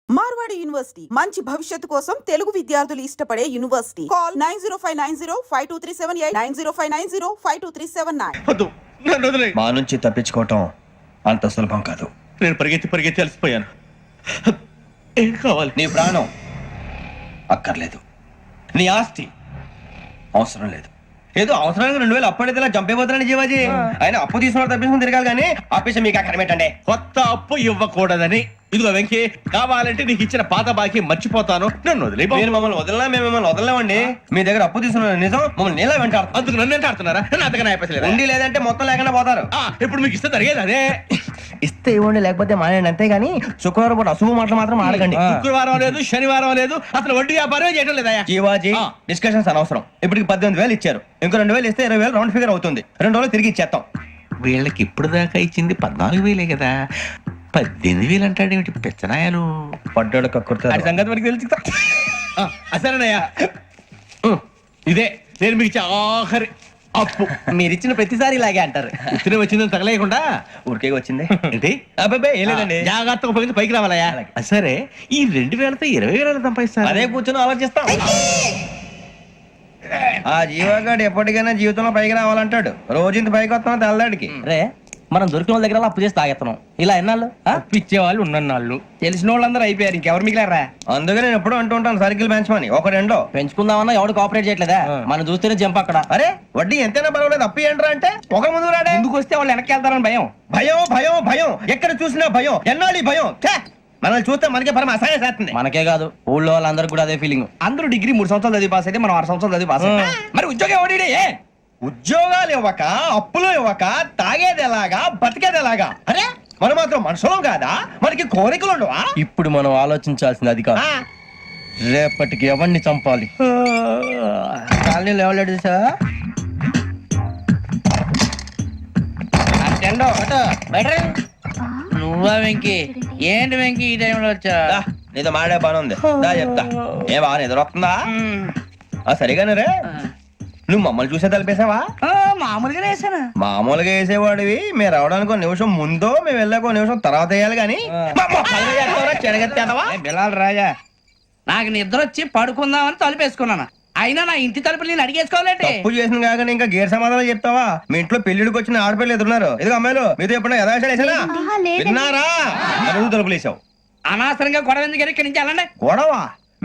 Marwadi university మంచి భవిష్యత్తు కోసం తెలుగు విద్యార్థులు ఇష్టపడే యూనివర్సిటీ. కాల్ 9059052378 9059052379. మా నుంచి తప్పించుకోవటం అంత సులభం కాదు. నేను పరిగెత్తి అలసిపోయాను. ఏం కావాలి? నీ ప్రాణం అక్కర్లేదు, నీ ఆస్తి అవసరం లేదు. ఏదో అవసరానికి 2000 అప్పటిలా చంపేపోతున్నాను జీవాజీ. ఆయన అప్పు తీసుకున్న తప్పించుకుని తిరగాలి కానీ ఆపేసి మీకు అక్కడ పెట్టండి. కొత్త అప్పు ఇవ్వకూడదని. ఇదిగో వెంకీ, కావాలంటే నీకు ఇచ్చిన పాత బాకీ మర్చిపోతాను, నన్ను వదిలే. మీరు మమ్మల్ని వదలనా? మేము మిమ్మల్ని వదలలేమండి. మీ దగ్గర అప్పు తీసుకున్న నిజం మమ్మల్ని నీలా వెంటాడు. అందుకు నన్ను ఎంత ఆడుతున్నారా? అంతగా అయిపోలేదు. ఉండి లేదంటే మొత్తం లేకుండా పోతారు. ఇప్పుడు మీకు ఇస్తే జరిగేది అదే. ఇస్తే ఇవ్వండి, లేకపోతే మానేయండి, అంతేగాని శుక్రవారం పూట అశుభ మాటలు మాత్రం ఆడకండి. శుక్రవారం లేదు, శనివారం లేదు, అసలు వడ్డీ వ్యాపారం చేయడం లేదా? జీవాజీ, డిస్కషన్స్ అనవసరం. ఇప్పటికి 18,000 ఇచ్చారు, ఇంకో 2,000 ఇస్తే 20,000 రౌండ్ ఫిగర్ అవుతుంది. 2 రోజులు తిరిగి ఇచ్చేస్తాం. వీళ్ళకి ఇప్పుడు దాకా ఇచ్చింది 14,000 కదా, 18,000 అంటాడేమిటి పెచ్చనాయాలు? పడ్డాడు కక్కుర్తాడు. సంగతి మనకి తెలుసు. అసలేనయ్యా, ఇదే నేను మీకు ఇచ్చే ఆఖరి అప్పు. మీరు ఇచ్చిన ప్రతిసారి ఇలాగే అంటారు. ఇతనే వచ్చిందని తగలేయకుండా ఊరికే వచ్చింది ఏంటి? అబ్బాయి ఏం లేదండి. జాగ్రత్తగా ఉపయోగించి పైకి రావాలయ్యా. సరే, ఈ 2,000తో 20,000 సంపాదిస్తారు. అదే కూర్చొని ఆలోచిస్తాం. ఆ జీవగాడు ఎప్పటికైనా జీవితంలో పైకి రావాలంటాడు. రోజు ఇంత పైకి వస్తాం తెల్లడికి. రే, మనం దొరికిన వాళ్ళ దగ్గర అప్పు చేసి తాగెత్తనం. ఇలా ఎన్నాళ్ళు ఇచ్చే వాళ్ళు ఉన్నన్నాళ్ళు తెలిసిన వాళ్ళందరూ అయిపోయారు, ఇంకెవరు మిగిలారా? అందుకే నేను ఎప్పుడు అంటూ ఉంటాను సర్కిల్ బెంచ్ మని ఒక రెండో పెంచుకుందామన్నా ఎవడు కోఆపరేట్ చేయట్లేదా? మనం చూస్తేనే జంప్ అక్కడ. అరే వడ్డీ ఎంతైనా పర్వాలేదు, అప్పు ఏంట్రా అంటే ఒక ముందు రాడే. ముందుకు వస్తే వాళ్ళు వెనక్కి వెళ్తారని భయం. భయం భయం భయం, ఎక్కడ చూసినా భయం. ఎన్నాళ్ళు భయం? మనల్ని చూస్తే మనకే పరమ అసహాయం చేస్తుంది. మనకే కాదు, ఊళ్ళో వాళ్ళందరూ కూడా అదే ఫీలింగ్. అందరూ డిగ్రీ 3 సంవత్సరాలు చదివి పాస్ అయితే మనం 6 సంవత్సరాలు చదివి పాస్. మరి ఉద్యోగం ఎవడి? ఉద్యోగాలు ఇవ్వక, అప్పులు ఇవ్వక, తాగేది ఎలాగా, బతికేది ఎలాగా? అరే మనం మాత్రం మనుషులం కాదా? మనకి కోరికలు ఉండవా? ఇప్పుడు మనం ఆలోచించాల్సింది అది కాదు, రేపటికి ఎవరిని చంపాలి. కాలనీలో ఎవరు సార్? నువ్వా వెంకీ? ఏంటి వెంకీ ఈ టైంలో వచ్చా? నీతో మాడే పని ఉంది, దా చెప్తా. ఏ బాగా నిద్రొస్తుందా? సరిగానే రే, నువ్వు మమ్మల్ని చూసే తలిపేసావా? మామూలుగా వేసాను. మామూలుగా వేసేవాడివి. మేము రావడానికి 1 నిమిషం ముందో, మేము వెళ్ళాక 1 నిమిషం తర్వాత వేయాలి కానీ బిలాల్ రాజా, నాకు నిద్ర వచ్చి పడుకుందామని తలుపేసుకున్నాను. అయినా నా ఇంటి తలుపులు నేను అడిగేసుకోవాలంటే తప్పు చేసిన కాక ఇంకా గేర్ సమాధానం చెప్తావా? మీ ఇంట్లో పెళ్లిడికి వచ్చిన ఆడపిల్లలు ఎదురున్నారు. ఇదిగో అమ్మాయిలు, మీతో ఎప్పుడైనా యథాశాలు వేసానా? విన్నారా? తలుపులు వేసావు. అనవసరంగా గొడవ ఎందుకు? ఇక్కడి నుంచి వెళ్ళండి. గొడవ?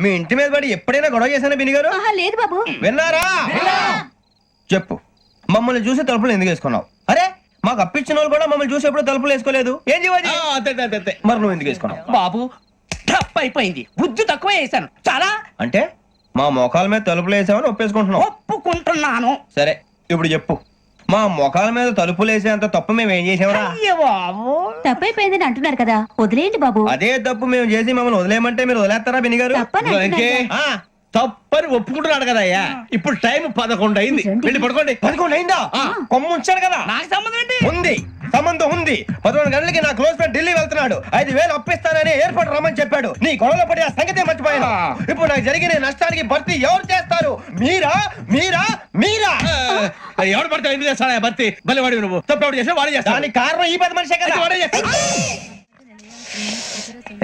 మీ ఇంటి మీద పడి ఎప్పుడైనా గొడవ చేశానా బిని గారు? లేదు బాబు. విన్నారా? చెప్పు, మమ్మల్ని చూసి తలుపులు ఎందుకు వేసుకున్నావు? అరే మాకు అప్పించిన వాళ్ళు కూడా మమ్మల్ని చూసి ఎప్పుడు తలుపులు వేసుకోలేదు. ఏం చేయాలి? మరి నువ్వు ఎందుకు వేసుకున్నావు? బాబు టప్ అయిపోయింది, బుద్ధి తక్కువ వేసాను చాలా. అంటే మా మొఖాల మీద తలుపులు వేసామని ఒప్పేసుకుంటున్నావు? ఒప్పుకుంటున్నాను. సరే ఇప్పుడు చెప్పు, మా మొఖాల మీద తలుపులు వేసేంత తప్పు మేము ఏం చేసామరా? బాబు తప్పైపోయిందని అంటున్నారు కదా, వదిలేయండి బాబు. అదే తప్పు మేము చేసి మమ్మల్ని వదిలేయమంటే మీరు వదిలేస్తారా బిని గారు? తప్పని ఒప్పుకుంటున్నాడు కదా అయ్యా. ఇప్పుడు టైం 11 అయింది, వెళ్ళి పడుకోండి. 11 అయిందా? కొమ్ము ఉంచాడు కదా. నాకు సంబంధం ఏంటి? ఉంది, సంబంధం ఉంది. 11 గంటలకి నా క్లోజ్ ఫ్రెండ్ ఢిల్లీ వెళ్తున్నాడు. 5,000 అప్పిస్తానని ఎయిర్పోర్ట్ రమ్మని చెప్పాడు. నీ గొడవలో పడి ఆ సంగతే మర్చిపోయాను. ఇప్పుడు నాకు జరిగిన నష్టానికి భర్తీ ఎవరు చేస్తారు? మీరా మీరా మీరా? ఎవడు పడితే ఎందుకు చేస్తాడా భర్తీ? మళ్ళీ వాడి నువ్వు తప్పు ఎవడు చేసినా వాడే చేస్తా. దానికి కారణం ఈ 10 మనిషే కదా. వాడే చేస్తా.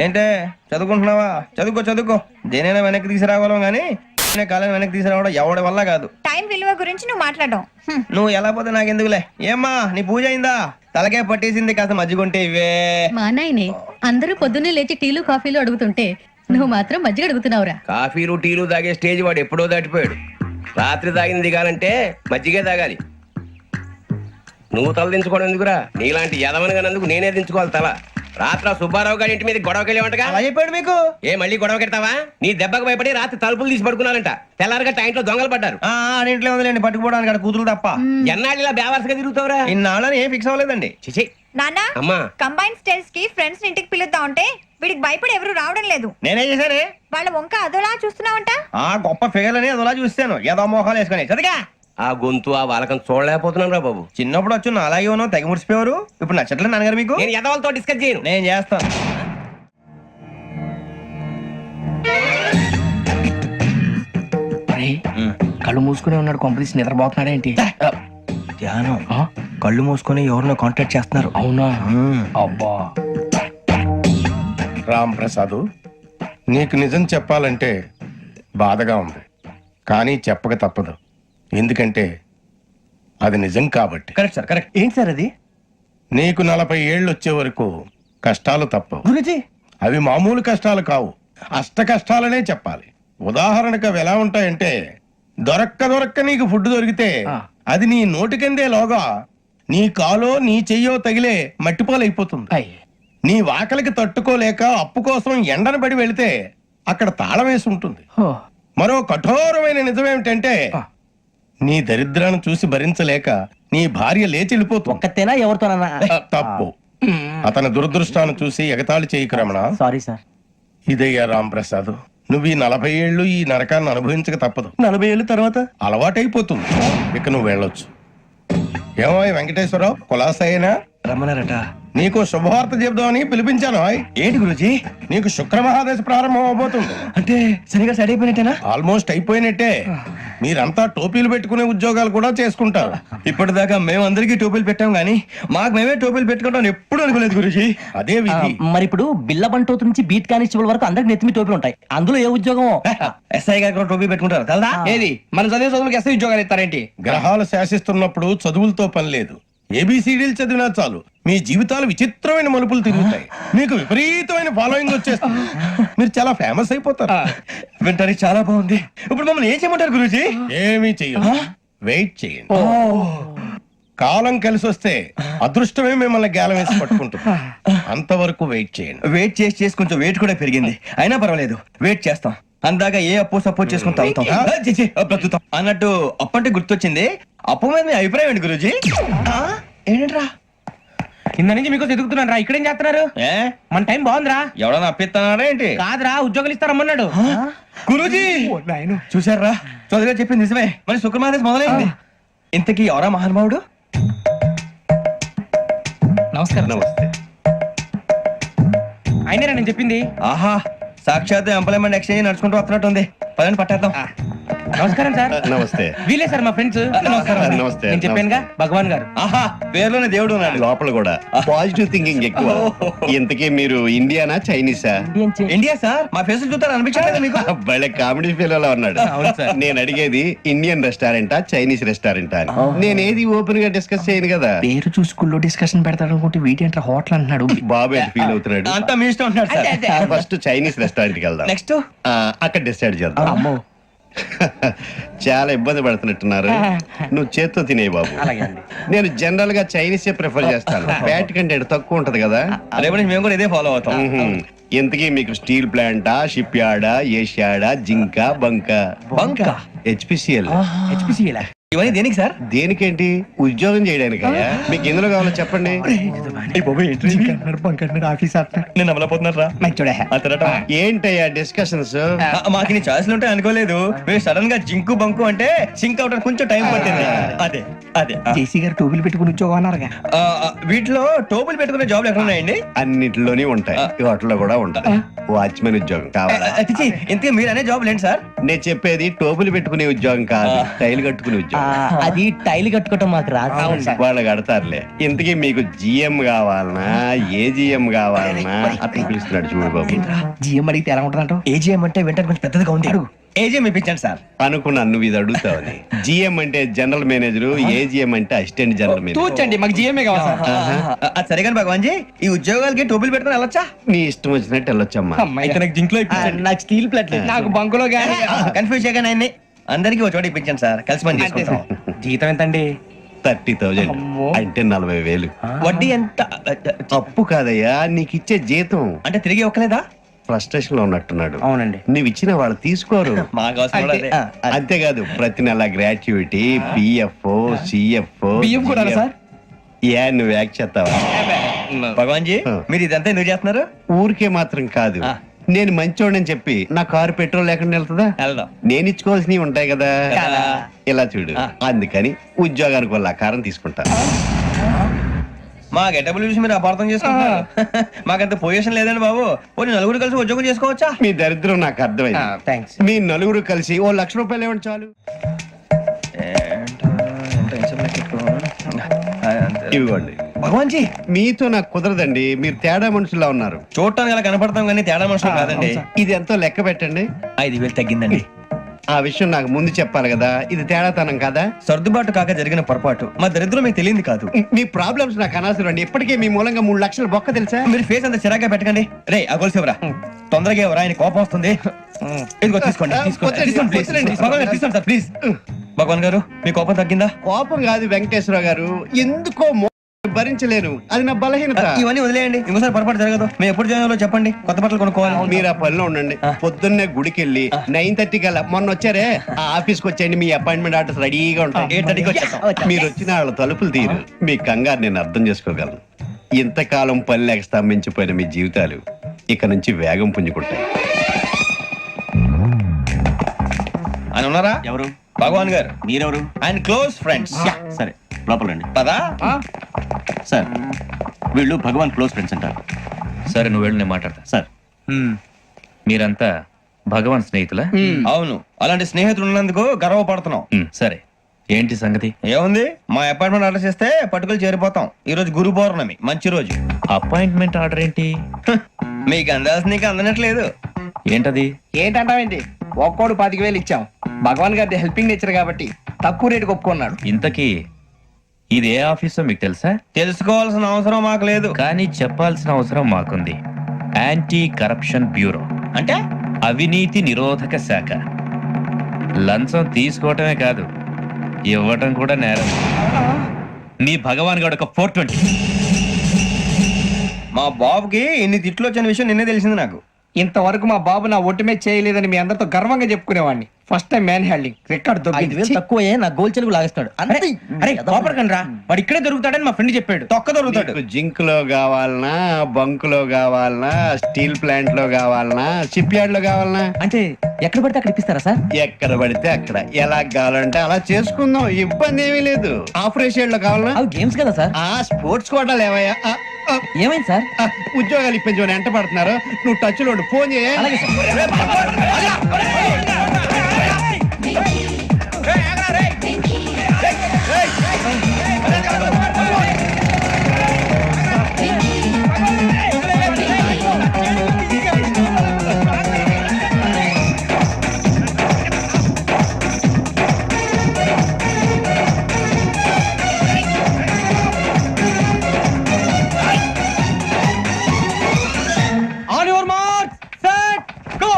ఏంటే చదువుకుంటున్నావా? చదువుకో చదువుకో. దేనైనా వెనక్కి తీసుకురావాలం గానీ కాలం వెనక్కి తీసుకురావడం ఎవడి వల్ల కాదు. టైం విలువ గురించి నువ్వు మాట్లాడడం. నువ్వు ఎలా పోతే నాకెందుకులే. ఏమ్మా నీ పూజ అయిందా? తలకే పట్టేసింది, కాస్త మజ్జిగుంటే ఇవే. మా నాయనే అందరూ పొద్దున్నే లేచి టీలు కాఫీలు అడుగుతుంటే నువ్వు మాత్రం మజ్జిగ అడుగుతున్నావురా. కాఫీలు టీలు తాగే స్టేజ్ వాడు ఎప్పుడో దాటిపోయాడు. రాత్రి తాగింది దిగాలంటే మజ్జిగే తాగాలి. నువ్వు తల దించుకోవడం ఎందుకురా? నీలాంటి యదవనగానందుకు నేనే దించుకోవాలి తల. రాత్రి సుబ్బారావు గారి ఇంటి మీద గొడవకెళ్ళేవంటగా. అలా చెప్పాడు మీకు? ఏ మళ్ళీ గొడవ కెడతావా? నీ దెబ్బకు భయపడి రాత్రి తలుపులు తీసి పడుకున్నారంట. తెల్లారగా టైంట్లో దొంగలు పడ్డారు. ఇంట్లో ఉందిలేండి, పట్టుకుపోవడానికి అక్కడ కూతురు తప్ప. ఎన్నాళ్ళు ఇలా బేవర్స్గా తిరుగుతావురా? ఇన్నాళ్ళని ఏం ఫిక్స్ అవ్వలేదండి. చిచి నాన్న, అమ్మా, కంబైన్ స్టైల్స్ కి ఫ్రెండ్స్ ఇంటికి పిలుద్దాం అంటే వీడికి భయపడి ఎవరు రావడం లేదు. నేనేం చేశానే? వాళ్ళ వంక అదోలా చూస్తున్నావంట. గొప్ప ఫిగర్ అని అదోలా చూస్తాను. ఏదో మోహాలు వేసుకొని చదిగా ఆ గొంతు ఆ వాలకం చూడలేకపోతున్నాను రా బాబు. చిన్నప్పుడు వచ్చి నా అలాగే ఉన్నావు, తెగ ముడిచిపోయారు. ఇప్పుడు నచ్చట్లేదు నాన్నగారు మీకు? నేను యదవలతో డిస్కస్ చేయను. నేను చేస్తాను. కళ్ళు మూసుకునే ఉన్నాడు, కొంపదీసి నిద్రపోతున్నాడేంటి? ధ్యానం కళ్ళు మూసుకొని ఎవరినో కాంటాక్ట్ చేస్తున్నారు. అవునా? అబ్బా. రామ్ ప్రసాద్, నీకు నిజం చెప్పాలంటే బాధగా ఉంది, కానీ చెప్పక తప్పదు. ఎందుకంటే అది నిజం కాబట్టి. Correct sir, correct. ఏంటి సార్ అది? నీకు 40 ఏళ్ళు వచ్చే వరకు కష్టాలు తప్పవు. గురుజీ, అవి మామూలు కష్టాలు కావు, అష్ట కష్టాలనే చెప్పాలి. ఉదాహరణకు అవి ఎలా ఉంటాయంటే, దొరక్క నీకు ఫుడ్ దొరికితే అది నీ నోటికెందే లోగా నీ కాలో నీ చెయ్యో తగిలే మట్టిపాలైపోతుంది. నీ వాకలికి తట్టుకోలేక అప్పు కోసం ఎండను పడి వెళితే అక్కడ తాళం వేసి ఉంటుంది. మరో కఠోరమైన నిజమేమిటంటే, నీ దరిద్రాన్ని చూసి భరించలేక నీ భార్య లేచి వెళ్ళిపోతుంది. ఒక్కతేనా ఎవరితోనన్నా? తప్పు. అతని దురదృష్టాన్ని చూసి ఎగతాళి చేయకు రమణ. Sorry sir. ఇదయ్యా రాంప్రసాద్, నువ్వు ఈ 40 ఏళ్ళు ఈ నరకాన్ని అనుభవించక తప్పదు. 40 ఏళ్ళ తర్వాత అలవాటైపోతుంది. ఇక నువ్వు వెళ్ళొచ్చు. ఏమో వెంకటేశ్వరరావు, కులాసైనా రమ్మన్నారట. నీకు శుభవార్త చెబుదామని పిలిపించాను. ఏంటి గురుజీ? నీకు శుక్ర మహాదశ ప్రారంభం అవబోతుంది. అంటే సరిగా సెట్ అయిపోయినట్టేనా? ఆల్మోస్ట్ అయిపోయినట్టే. మీరంతా టోపీలు పెట్టుకునే ఉద్యోగాలు కూడా చేసుకుంటారు. ఇప్పటిదాకా మేమందరికీ టోపీలు పెట్టాం గానీ మాకు మేమే టోపీలు పెట్టుకుంటాం ఎప్పుడు అనుకోలేదు గురుజీ. అదే విధి. మరి ఇప్పుడు బిల్ల బంటోతు నుంచి బీట్ కానిస్టేబుల్ వరకు అందరికి నెత్తిమి టోపీలు ఉంటాయి. అందులో ఏ ఉద్యోగం? ఎస్ఐ గారు కూడా టోపీ పెట్టుకుంటారు తెలదా? ఏది మన చదివే చదువులకు ఎస్ఐ ఉద్యోగాలు ఇస్తారేంటి? గ్రహాలు శాసిస్తున్నప్పుడు చదువులతో పని లేదు. ఏబిసిడీలు చదివినా చాలు మీ జీవితాలు విచిత్రమైన మలుపులు తిరుగుతాయి. మీకు విపరీతమైన ఫాలోయింగ్ వచ్చేస్తుంది. మీరు చాలా ఫేమస్ అయిపోతారు. వింటానికి చాలా బాగుంది. ఇప్పుడు మమ్మల్ని ఏం చేయమంటారు గురుజీ? ఏమీ చెయ్యదు, వెయిట్ చేయండి. కాలం కలిసి వస్తే అదృష్టమే మిమ్మల్ని గేలం వేసి పట్టుకుంటుంది. అంతవరకు వెయిట్ చేయండి. వెయిట్ చేసి కొంచెం వెయిట్ కూడా పెరిగింది. అయినా పర్వాలేదు, వెయిట్ చేస్తాం. అందాక ఏ అప్పు సపోర్ట్ చేసుకుని తాగుతాం, బ్రతుకుతాం అన్నట్టు. అప్పు అంటే గుర్తొచ్చింది. అప్పు మీద మీ అభిప్రాయం ఏంటి గురుజీ? ఏంటరా కింద నుంచి మీకు ఎదుగుతున్నాను రా. ఇక్కడేం చేస్తున్నారు? మన టైం బాగుందిరా. ఎవడన్నా అప్పిస్తున్నారా ఏంటి? కాదురా, ఉద్యోగాలు ఇస్తారమ్మన్నాడు గురూజీ. చూసారా, చౌదరిగా చెప్పింది నిజమే. మరి శుక్రమాదేశ్ మొదలైంది. ఇంతకీ ఎవరా మహానుభావుడు? నమస్కారం. నమస్తే. అయినరా నేను చెప్పింది? ఆహా, సాక్షాత్ ఎంప్లాయ్మెంట్ ఎక్స్చేంజ్ నడుచుకుంటూ వస్తున్నట్టు ఉంది. పదండి పట్టేద్దాం. నమస్కారం సార్. నమస్తే. వీలే సార్ మా ఫ్రెండ్స్. నమస్కారం. నమస్తే. నేను చెప్పానుగా, భగవాన్ గారు. ఆహా, పేర్లోనే దేవుడు ఉన్నాడు. లోపల కూడా పాజిటివ్ థింకింగ్ ఎక్కువ. ఇంతకీ మీరు ఇండియానా చైనీసా? India sir. మా ఫేస్ చూస్తారు అనిపించలేదు మీకు? భలే కామెడీ ఫీల్ అలా ఉన్నాడు. నేను అడిగేది ఇండియన్ రెస్టారెంటా చైనీస్ రెస్టారెంటా అని. నేనేది ఓపెన్ గా డిస్కస్ చేయను కదా. పేరు చూసి స్కూల్లో డిస్కషన్ పెడతాడు అనుకుంటే వీటేంట్రా హోటల్ అంటున్నాడు. బాబు ఎట్ ఫీల్ అవుతున్నాడు. అంతా మీ ఇష్టం ఉంటున్నాడు సార్. ఫస్ట్ చైనీస్ రెస్టారెంట్ కి వెళ్దాం. నెక్స్ట్ అక్కడ డిసైడ్ చేద్దాం. అమ్మో, చాలా ఇబ్బంది పడుతున్నట్టున్నారు. నువ్వు చేత్తో తినే బాబు. నేను జనరల్ గా చైనీసే ప్రిఫర్ చేస్తాను. ఫ్యాట్ కంటెంట్ తక్కువ ఉంటది కదా. రేపు నుంచి మేము కూడా ఇదే ఫాలో అవుతాం. ఇంతకీ మీకు స్టీల్ ప్లాంటా, షిప్ యార్డా, ఏషియాడా, జింక, బంకా? బంకా? హెచ్పిసిఎల్. హెచ్పిసిఎల్ ఇవన్నీ దేనికి సార్? దేనికేంటి? ఉద్యోగం చేయడానికి. మీకు ఎందులో కావాలో చెప్పండి. నేను అమలపోతున్నారా? ఏంటయ్యా డిస్కషన్స్? మాకు నీ ఛాయిస్లు ఉంటాయి అనుకోలేదు. మీరు సడన్ గా జింకు బంకు అంటే సింక్ అవడానికి కొంచెం టైం పట్టింది. అదే అదే జేసీ గారు టోపీలు పెట్టుకుని ఉద్యోగం అన్నారుగా. వీటిలో టోపులు పెట్టుకునే జాబ్లు ఎక్కడ ఉన్నాయండి? అన్నిటిలోనే ఉంటాయి. వాటిలో కూడా ఉంటాయి. వాచ్మెన్ ఉద్యోగం కావాలా? ఇంతకీ మీరు అనే జాబ్ ఏంటి సార్? నేను చెప్పేది టోపులు పెట్టుకునే ఉద్యోగం కాదు, టైల్ కట్టుకునే ఉద్యోగం. అది టైల్ కట్టుకోవటం మాకు రాదు. వాళ్ళు కడతారులే. ఇంతకీ మీకు జిఎం కావాలనా, ఏజిఎం కావాలనా? అతను పిలుస్తున్నాడు చూడు బాబు. జిఎం అడిగితే ఎలా ఉంటుందంట? ఏజీఎం అంటే వెంటనే కొంచెం పెద్దదిగా ఉంది. ఏజీఎం ఇప్పించండి సార్. అనుకున్నాను నువ్వు ఇది అడుగుతావని. జిఎం అంటే జనరల్ మేనేజర్, ఏజిఎం అంటే అసిస్టెంట్ జనరల్ మేనేజర్. తూచండి, మాకు జిఎంఏ కావాలి సార్. అది సరే కానీ భగవాన్ జీ, ఈ ఉద్యోగాలకి టోపులు పెట్టుకుని వెళ్ళొచ్చా? నీ ఇష్టం వచ్చినట్టు వెళ్ళొచ్చమ్మా. అయితే నాకు జింక్ లో ఇప్పించండి. నాకు స్టీల్ ప్లేట్ నాకు బంకులో గానీ. కన్ఫ్యూజ్ చేయగానే ఆయన్ని అందరికీ ఒక చోట ఇప్పించండి సార్. కలిసి పని చేసుకుంటాం. జీతం ఎంతండి? 30,000 అంటే 40,000. వడ్డీ ఎంత? అప్పు కాదయ్యా, నీకు ఇచ్చే జీతం. అంటే తిరిగి ఒక్కలేదా? ఫ్రస్ట్రేషన్ లో ఉన్నట్టున్నాడు. అవునండి. నువ్వు ఇచ్చిన వాళ్ళు తీసుకోరు. మాకు అవసరం కూడా అదే. అంతేకాదు ప్రతి నెల గ్రాట్యుటీ, పిఎఫ్, సిఎఫ్. బియ్యం కూడా సార్? ఏ నువ్వు యాక్ చేస్తావా? భగవాన్ జీ, మీరు ఇదంతా ఎందుకు చేస్తున్నారు? ఊరికే మాత్రం కాదు. నేను మంచోడని చెప్పి నా కారు పెట్రోల్ లేకుండా వెళ్తుందా? వెళ్దాం. నేను ఇచ్చుకోవాల్సినవి ఉంటాయి కదా. ఇలా చూడు, అందుకని ఉద్యోగానికి వాళ్ళ ఆకారం తీసుకుంటా. మా గెటబుల్ చూసి మీరు అపార్థం చేసుకుంటున్నారు. మాకంత పొజిషన్ లేదండి బాబు. పోనీ నలుగురు కలిసి ఉద్యోగం చేసుకోవచ్చా? మీ దరిద్రం నాకు అర్థమైంది. థ్యాంక్స్. మీ నలుగురు కలిసి 1,00,000 రూపాయలు ఇవ్వండి చాలు. ఇవ్వండి. భగవాన్ జీ మీతో నాకు కుదరదండి, మీరు తేడా మనుషులా ఉన్నారు. చూడటానికి అలా కనపడతాం కానీ తేడా మనుషులు కాదండి. ఇది ఎంతో లెక్క పెట్టండి. 5,000 తగ్గిందండి. ఆ విషయం నాకు ముందు చెప్పాలి కదా, ఇది తేడాతనం కదా. సర్దుబాటు కాక జరిగిన పొరపాటు. మా దరిద్రం మీకు తెలియంది కాదు. మీ ప్రాబ్లమ్స్ నాకు అనవసరం అండి. ఇప్పటికే మీ మూలంగా 3 లక్షల బొక్క తెలుసా. మీరు ఫేస్ అంత చిరాగ్గా పెట్టకండి. రే ఆ గొలుసేవరా, తొందరగా ఎవరా, ఆయన కోపం వస్తుంది. ఇదిగో తీసుకోండి. తీసుకోండి ప్లీజ్. భగవాన్ గారు తీసుకోండి సార్ ప్లీజ్. భగవాన్ గారు మీ కోపం తగ్గిందా? కోపం కాదు వెంకటేశ్వర గారు, ఎందుకో భరించలేను, అది నా బలహీనత. ఇవన్నీ వదిలేయండి, ఇంకోసారి పొరపాటు జరగదు. మేము ఎప్పుడు జాయిన్ చెప్పండి, కొత్త బట్టలు కొనుక్కోవాలి. మీరు ఆ పనిలో ఉండండి. పొద్దున్నే గుడికి వెళ్ళి 9:30 కల్లా, మొన్న వచ్చారే ఆ ఆఫీస్కి వచ్చేయండి. మీ అపాయింట్మెంట్ ఆర్డర్స్ రెడీగా ఉంటాయి. 8:30కి వచ్చేస్తాం. మీరు వచ్చిన వాళ్ళ తలుపులు తీరు. మీ కంగారు నేను అర్థం చేసుకోగలను. ఇంతకాలం పని లేక స్తంభించిపోయిన మీ జీవితాలు ఇక నుంచి వేగం పుంజుకుంటాయి. ఆయన ఉన్నారా? ఎవరు? భగవాన్ గారు. మీరెవరు? ఆయన క్లోజ్ ఫ్రెండ్స్. సరే లోపల రండి. పదా సార్ వీళ్ళు భగవాన్ క్లోజ్ ఫ్రెండ్స్ అంటారు. సరే నువ్వు వెళ్ళు, నేను మాట్లాడతా. సార్ మీరంతా భగవాన్ స్నేహితులా? అవును, అలాంటి స్నేహితులు ఉన్నందుకు గర్వపడుతున్నాం. సరే ఏంటి సంగతి? ఏముంది, మా అపాయింట్మెంట్ ఆర్డర్ చేస్తే పట్టుకులు చేరిపోతాం. ఈ రోజు గురు పౌర్ణమి, మంచి రోజు. అపాయింట్మెంట్ ఆర్డర్ ఏంటి? మీకు అందాల్సిన నీకు అందనట్లేదు. ఏంటది? ఏంటంటావేంటి? ఒక్కోడు 25,000 ఇచ్చాం. భగవాన్ గారి హెల్పింగ్ నేచర్ కాబట్టి తక్కువ రేటుకి ఒప్పుకున్నాడు. ఇంతకీ ఇది ఏ ఆఫీసో మీకు తెలుసా? తెలుసుకోవాల్సిన అవసరం మాకు లేదు, కానీ చెప్పాల్సిన అవసరం మాకుంది. యాంటీ కరప్షన్ బ్యూరో, అంటే అవినీతి నిరోధక శాఖ. లంచం తీసుకోవటమే కాదు, ఇవ్వటం కూడా నేరం. మీ భగవాన్ గారు ఒక 420. మా బాబుకి ఇన్ని తిట్లు వచ్చిన విషయం నిన్నే తెలిసింది నాకు. ఇంతవరకు మా బాబు నా ఒట్టుమే చేయలేదని మీ అందరితో గర్వంగా చెప్పుకునేవాడిని. First time man handing record 5,000 తక్కువే, నా గోల్ చెలుగు లాగేస్తాడు. అరే కోపడకండి రా, వాడు ఇక్కడే దొరుకుతాడని మా ఫ్రెండ్ చెప్పాడు. తొక్క దొరుకుతాడు. మీకు జింక్ లో కావాలనా, బంక్ లో కావాలనా, స్టీల్ ప్లాంట్ లో కావాలనా, షిప్ యార్డ్ లో కావాలనా? అంటే ఎక్కడ పడితే అక్కడ ఇప్పిస్తారా సార్? ఎక్కడ పడితే అక్కడ, ఎలా కావాలంటే అలా చేసుకుందాం, ఇబ్బంది ఏమీ లేదు. ఆపరేషన్ లో కావాలనా? అవి గేమ్స్ కదా సార్. ఆ స్పోర్ట్స్ కోటా లేవయ్యా. ఏమైంది సార్? ఉద్యోగాలు ఇప్పించమని ఎంట పడుతున్నారు. నువ్వు టచ్ లో ఫోన్ చేయ. అలాగే sir. On your mark, set, go.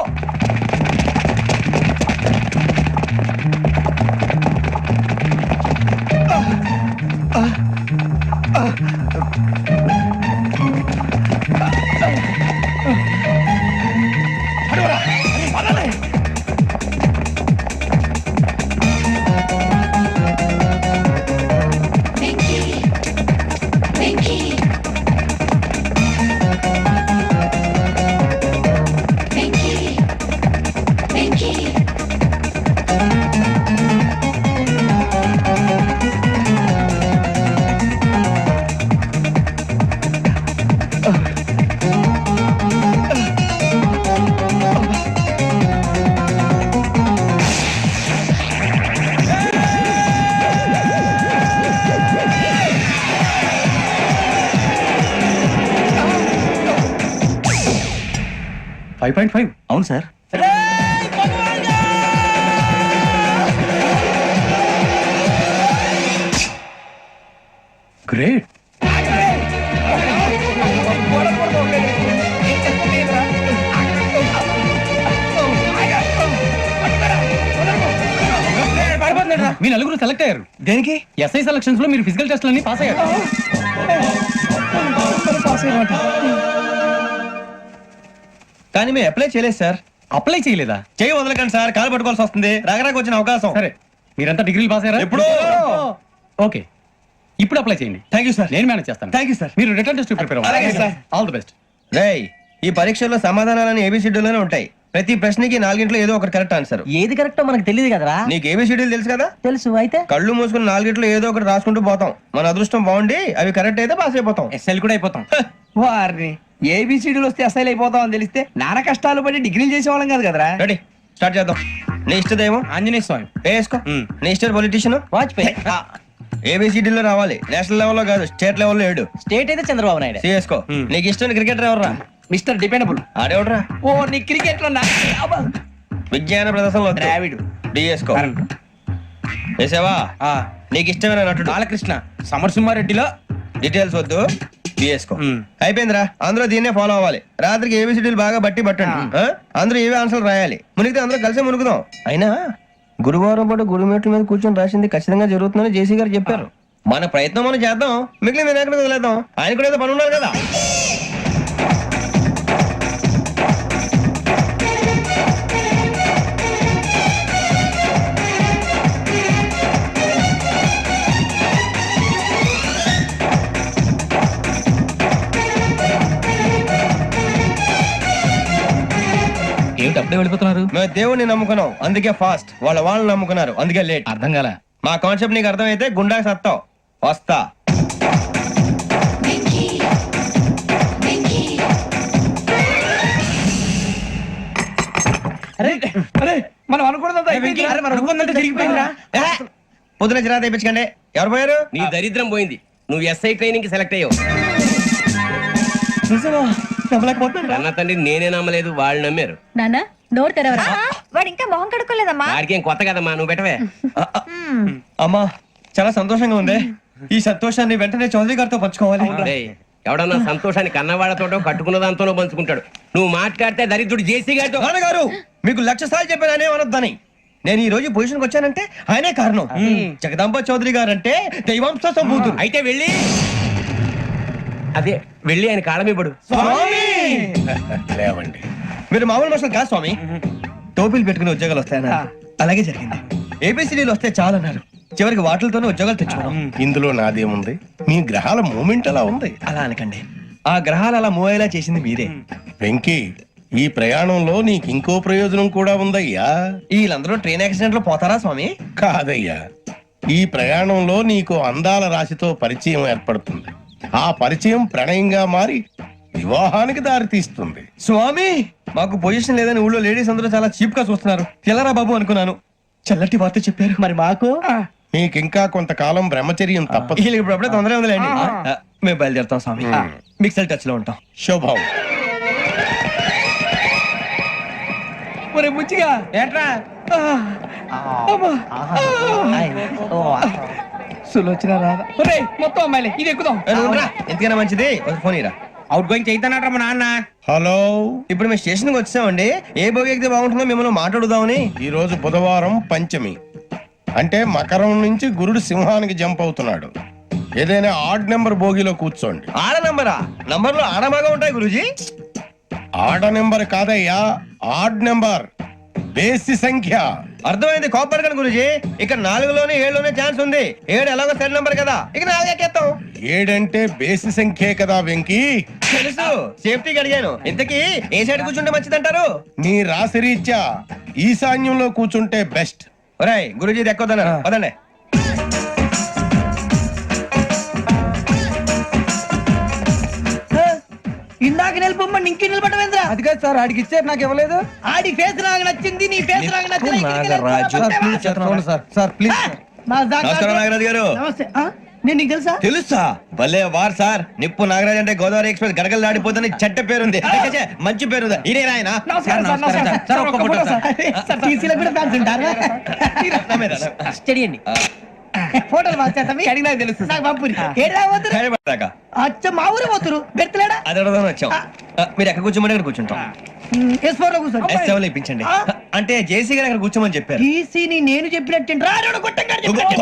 అవును సార్. గ్రేట్. మీ నలుగురు సెలెక్ట్ అయ్యారు. దేనికి? ఎస్ఐ సెలక్షన్స్ లో మీరు ఫిజికల్ టెస్ట్ అన్ని పాస్ అయ్యారు. కానీ మేము అప్లై చేయలేదు సార్. అప్లై చేయలేదా? చేయి వదలకండి సార్, కాలు పట్టుకోవాల్సి వస్తుంది. రాగరాకు వచ్చిన అవకాశం. సరే మీరంతా డిగ్రీలు పాస్ అయ్యారా? ఎప్పుడో. ఓకే, ఇప్పుడు అప్లై చేయండి. Thank you sir. నేను మేనేజ్ చేస్తాను. Thank you sir. మీరు రిటర్న్ టెస్ట్ ప్రిపేర్ అలాగే సార్. All the best. రేయ్, ఈ పరీక్షల్లో సమాధానాలని ఏబిసిడ్యూల్లోనే ఉంటాయి. ప్రతి ప్రశ్నకి 4 ఏదో ఒకటి కరెక్ట్ ఆన్సర్. ఏది కరెక్టో మనకు తెలియదు కదరా. నీకు ఏబిసిడ్యూల్ తెలుసు కదా? తెలుసు. అయితే కళ్ళు మూసుకుని 4 ఏదో ఒకటి రాసుకుంటూ పోతాం. మన అదృష్టం బాగుండి అవి కరెక్ట్ అయితే పాస్ అయిపోతాం. ఎస్ఎల్ కూడా అయిపోతాం. వారిని ఏబిసిడీలు వస్తే అసలు అయిపోతాం అని తెలిస్తే నాన్న కష్టాలు పడి డిగ్రీలు చేసేవాళ్ళం కాదు కదరా. రెడీ, స్టార్ట్ చేద్దాం. నీ ఇష్టదేమో ఆంజనేయ స్వామి. వేసుకో. నీ ఇష్ట పొలిటీషియన్ వాజ్పేయి. ఏబిసిడీలో రావాలి, నేషనల్ లెవెల్లో కాదు, స్టేట్ లెవెల్లో 7. స్టేట్ అయితే చంద్రబాబు నాయుడు. సిఎస్కో. నీకు ఇష్టం క్రికెటర్ ఎవర్రా? Mister dependable. ఆడేవడరా? ఓ నీ క్రికెట్ లో విజ్ఞాన ప్రదర్శనలో ద్రావిడు. డిఎస్కో. వేసావా? నీకు ఇష్టమైన నటుడు? బాలకృష్ణ. సమర్సింహారెడ్డిలో డీటెయిల్స్ వద్దు, బిఎస్కో. అయిపోయిందిరా, అందరూ దీన్నే ఫాలో అవ్వాలి. రాత్రికి ఏబిసిడీలు బాగా పట్టండి. అందరూ ఏవే ఆన్సర్లు రాయాలి. మునిగితే అందరూ కలిసి మునుగుదాం. అయినా గురువారం పాటు గురుమేట్ల మీద కూర్చొని రాసింది ఖచ్చితంగా జరుగుతుందని జేసీ గారు చెప్పారు. మన ప్రయత్నం మనం చేద్దాం, మిగిలిన వినాయకుడు వదిలేద్దాం. ఆయన కూడా ఏదో పని ఉన్నారు కదా. ఏమిటి అప్పుడే వెళ్ళిపోతున్నారు? మేము దేవుడిని నమ్ముకున్నాం, అందుకే ఫాస్ట్. వాళ్ళని నమ్ముకున్నారు, అందుకే లేట్. అర్థం కాల. మా కాన్సెప్ట్ నీకు అర్థమైతే గుండా సత్తావు. వస్తా. మనం అనుకున్నదంతా జరిగిపోయిందిరా. పొద్దున చిరా తెప్పించకండి. ఎవరు పోయారు? నీ దరిద్రం పోయింది. నువ్వు ఎస్ఐ ట్రైనింగ్ కి సెలెక్ట్ అయ్యావు. అన్న తండ్రి నేనే నమ్మలేదు, వాళ్ళు నమ్మారు. నాన్న నోరు తెరవరా. వాడు ఇంకా మొహం కడుక్కోలేదమ్మా. వాడికి ఏం కొత్త కదమ్మా, నువ్వు పెట్టవే. అమ్మా చాలా సంతోషంగా ఉంది. ఈ సంతోషాన్ని వెంటనే చౌదరి గారితో పంచుకోవాలి. డేయ్, ఎవడన్నా సంతోషాన్ని కన్నవాళ్లతోటో కట్టుకున్న దాంతోనో పంచుకుంటాడు. నువ్వు మాట్లాడితే దరిద్రుడు జేసీ గారితో. నాన్నగారు మీకు 1,00,000 సార్లు చెప్పాననే అనొద్దని. నేను ఈ రోజు పొజిషన్కి వచ్చానంటే ఆయనే కారణం. జగదాంబ చౌదరి గారు అంటే దైవాంశ సంభూతుడు. అయితే వెళ్ళి అదే వెళ్ళి ఆయన కాళ్ళమివ్వడు. లేవండి. మీరు మామూలు మనుషులు కాదు స్వామి. టోపీలు పెట్టుకుని ఉద్యోగాలు వస్తాయన్నారు, అలాగే జరిగింది. ఏబిసిడీలు వస్తే చాలన్నారు, చివరికి వాటిలతోనే ఉద్యోగాలు తెచ్చుకున్నాం. ఇందులో నాదేముంది? మీ గ్రహాల మూమెంట్ అలా ఉంది. అలా అనకండి, ఆ గ్రహాలు అలా మూవ్ అయ్యేలా చేసింది మీరే. వెంకీ, ఈ ప్రయాణంలో నీకు ఇంకో ప్రయోజనం కూడా ఉందయ్యా. వీళ్ళందరూ ట్రైన్ యాక్సిడెంట్ లో పోతారా స్వామి? కాదయ్యా, ఈ ప్రయాణంలో నీకు అందాల రాశితో పరిచయం ఏర్పడుతుంది. ఆ పరిచయం ప్రణయంగా మారి వివాహానికి దారితీస్తుంది. స్వామి మాకు పొజిషన్ లేదని ఊళ్ళో లేడీస్ అందరూ చాలా చీప్ గా చూస్తున్నారు. తెల్లరా బాబు అనుకున్నాను, చల్లటి వార్త చెప్పారు. మరి మాకు నీకింకా కొంతకాలం బ్రహ్మచర్యం తప్పదు. వీళ్ళకి ఇప్పుడు అప్పుడే తొందరగా ఉందిలేండి. మేము బయలుదేరుతాం స్వామి, మిక్సెల్ టచ్ లో ఉంటాం. శుభం. ముచ్చిగా ఏట్రా సులోచన రాదా? మొత్తం అమ్మాయిలే, ఇది ఎక్కుదాం. ఎందుకైనా మంచిది ఫోన్ ఇరా. అవుట్ గోయింగ్ చేద్దానట్రా మా నాన్న. హలో, ఇప్పుడు మేము స్టేషన్కి వచ్చామండి. ఏ బోగి ఎక్కితే బాగుంటుందో మిమ్మల్ని మాట్లాడుదామని. ఈ రోజు బుధవారం పంచమి, అంటే మకరం నుంచి గురుడు సింహానికి జంప్ అవుతున్నాడు. ఏదైనా ఆడ్ నెంబర్ బోగిలో కూర్చోండి. ఆడ నంబరా? నంబర్లు ఆడమాగా ఉంటాయి గురూజీ. ఆడ నెంబర్ కాదయ్యా, ఆడ్ నెంబర్, బేసి సంఖ్య. అర్థమైంది, కాపర్ కానీ గురూజీ. ఇక్కడ 4లోనే 7లోనే ఛాన్స్ ఉంది. 7 ఎలాగో సెల్ నంబర్ కదా, ఇక 4 ఎక్కేస్తాం. 7 అంటే బేసి సంఖ్యే కదా వెంకీ. తెలుసు, సేఫ్టీకి అడిగాను. ఇంతకీ ఏ సైడ్ కూర్చుంటే మంచిదంటారు? నీ రాశి రీత్యా ఈశాన్యంలో కూర్చుంటే బెస్ట్. ఒరాయ్ గురూజీ దెక్కొద్దన్నారు, పదండి. ఇందాక నిలబొమ్మని ఇంకే నిలబడమేంద్రా? అది కాదు సార్, ఆడికి ఇచ్చారు, నాకు ఇవ్వలేదు. ఆడి ఫేస్ నాకు నచ్చింది, నీ ఫేస్ నాకు నచ్చింది. Sir please. నమస్కారం నాగరాజు గారు. నమస్తే. నేను నీకు తెలుసా? తెలుసా? భలే వార్ సార్. నిప్పు నాగరాజ్ అంటే గోదావరి ఎక్స్ప్రెస్ గడగలు దాడిపోతుంది చెడ్డ పేరుంది. మంచి పేరు ఇదే ఆయన. టీసీలో కూడా ఫ్యాన్స్ ఉంటారా? స్టడీ అండి. ఫోటోలు మార్చేస్తాం. నాకు తెలుసు. నాకు పంపురి. ఏడా పోతురు? అచ్చ మా ఊరు పోతురు. బెర్తలేడా? అది అడగదాం వచ్చాం. మీరు ఎక్కడ కూర్చోమని అక్కడ కూర్చుంటాం. S4 లో కూర్చోండి. S7 ఇప్పించండి. అంటే జేసీ గారు అక్కడ కూర్చోమని చెప్పారు. టీసీని నేను చెప్పినట్టు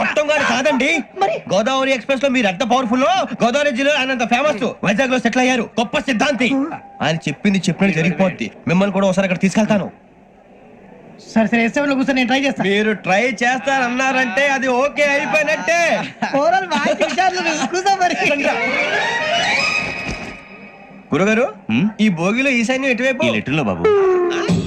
గొప్పం గారు కాదండి, గోదావరి ఎక్స్ప్రెస్ లో మీరు ఎంత పవర్ఫుల్, గోదావరి జిల్లా ఆయన ఫేమస్, వైజాగ్ లో సెటిల్ అయ్యారు, గొప్ప సిద్ధాంతి. ఆయన చెప్పింది చెప్పినట్టు జరిగిపోద్ది. మిమ్మల్ని కూడా ఒకసారి అక్కడ తీసుకెళ్తాను. సరే సరే, S7 లో కూర్చొని నేను ట్రై చేస్తాను. మీరు ట్రై చేస్తారన్నారంటే అది ఓకే అయిపోయినట్టే. గురుగారు, ఈ భోగిలో ఈశాన్యం ఎటువైపు? ఈ లెటర్లో బాబు.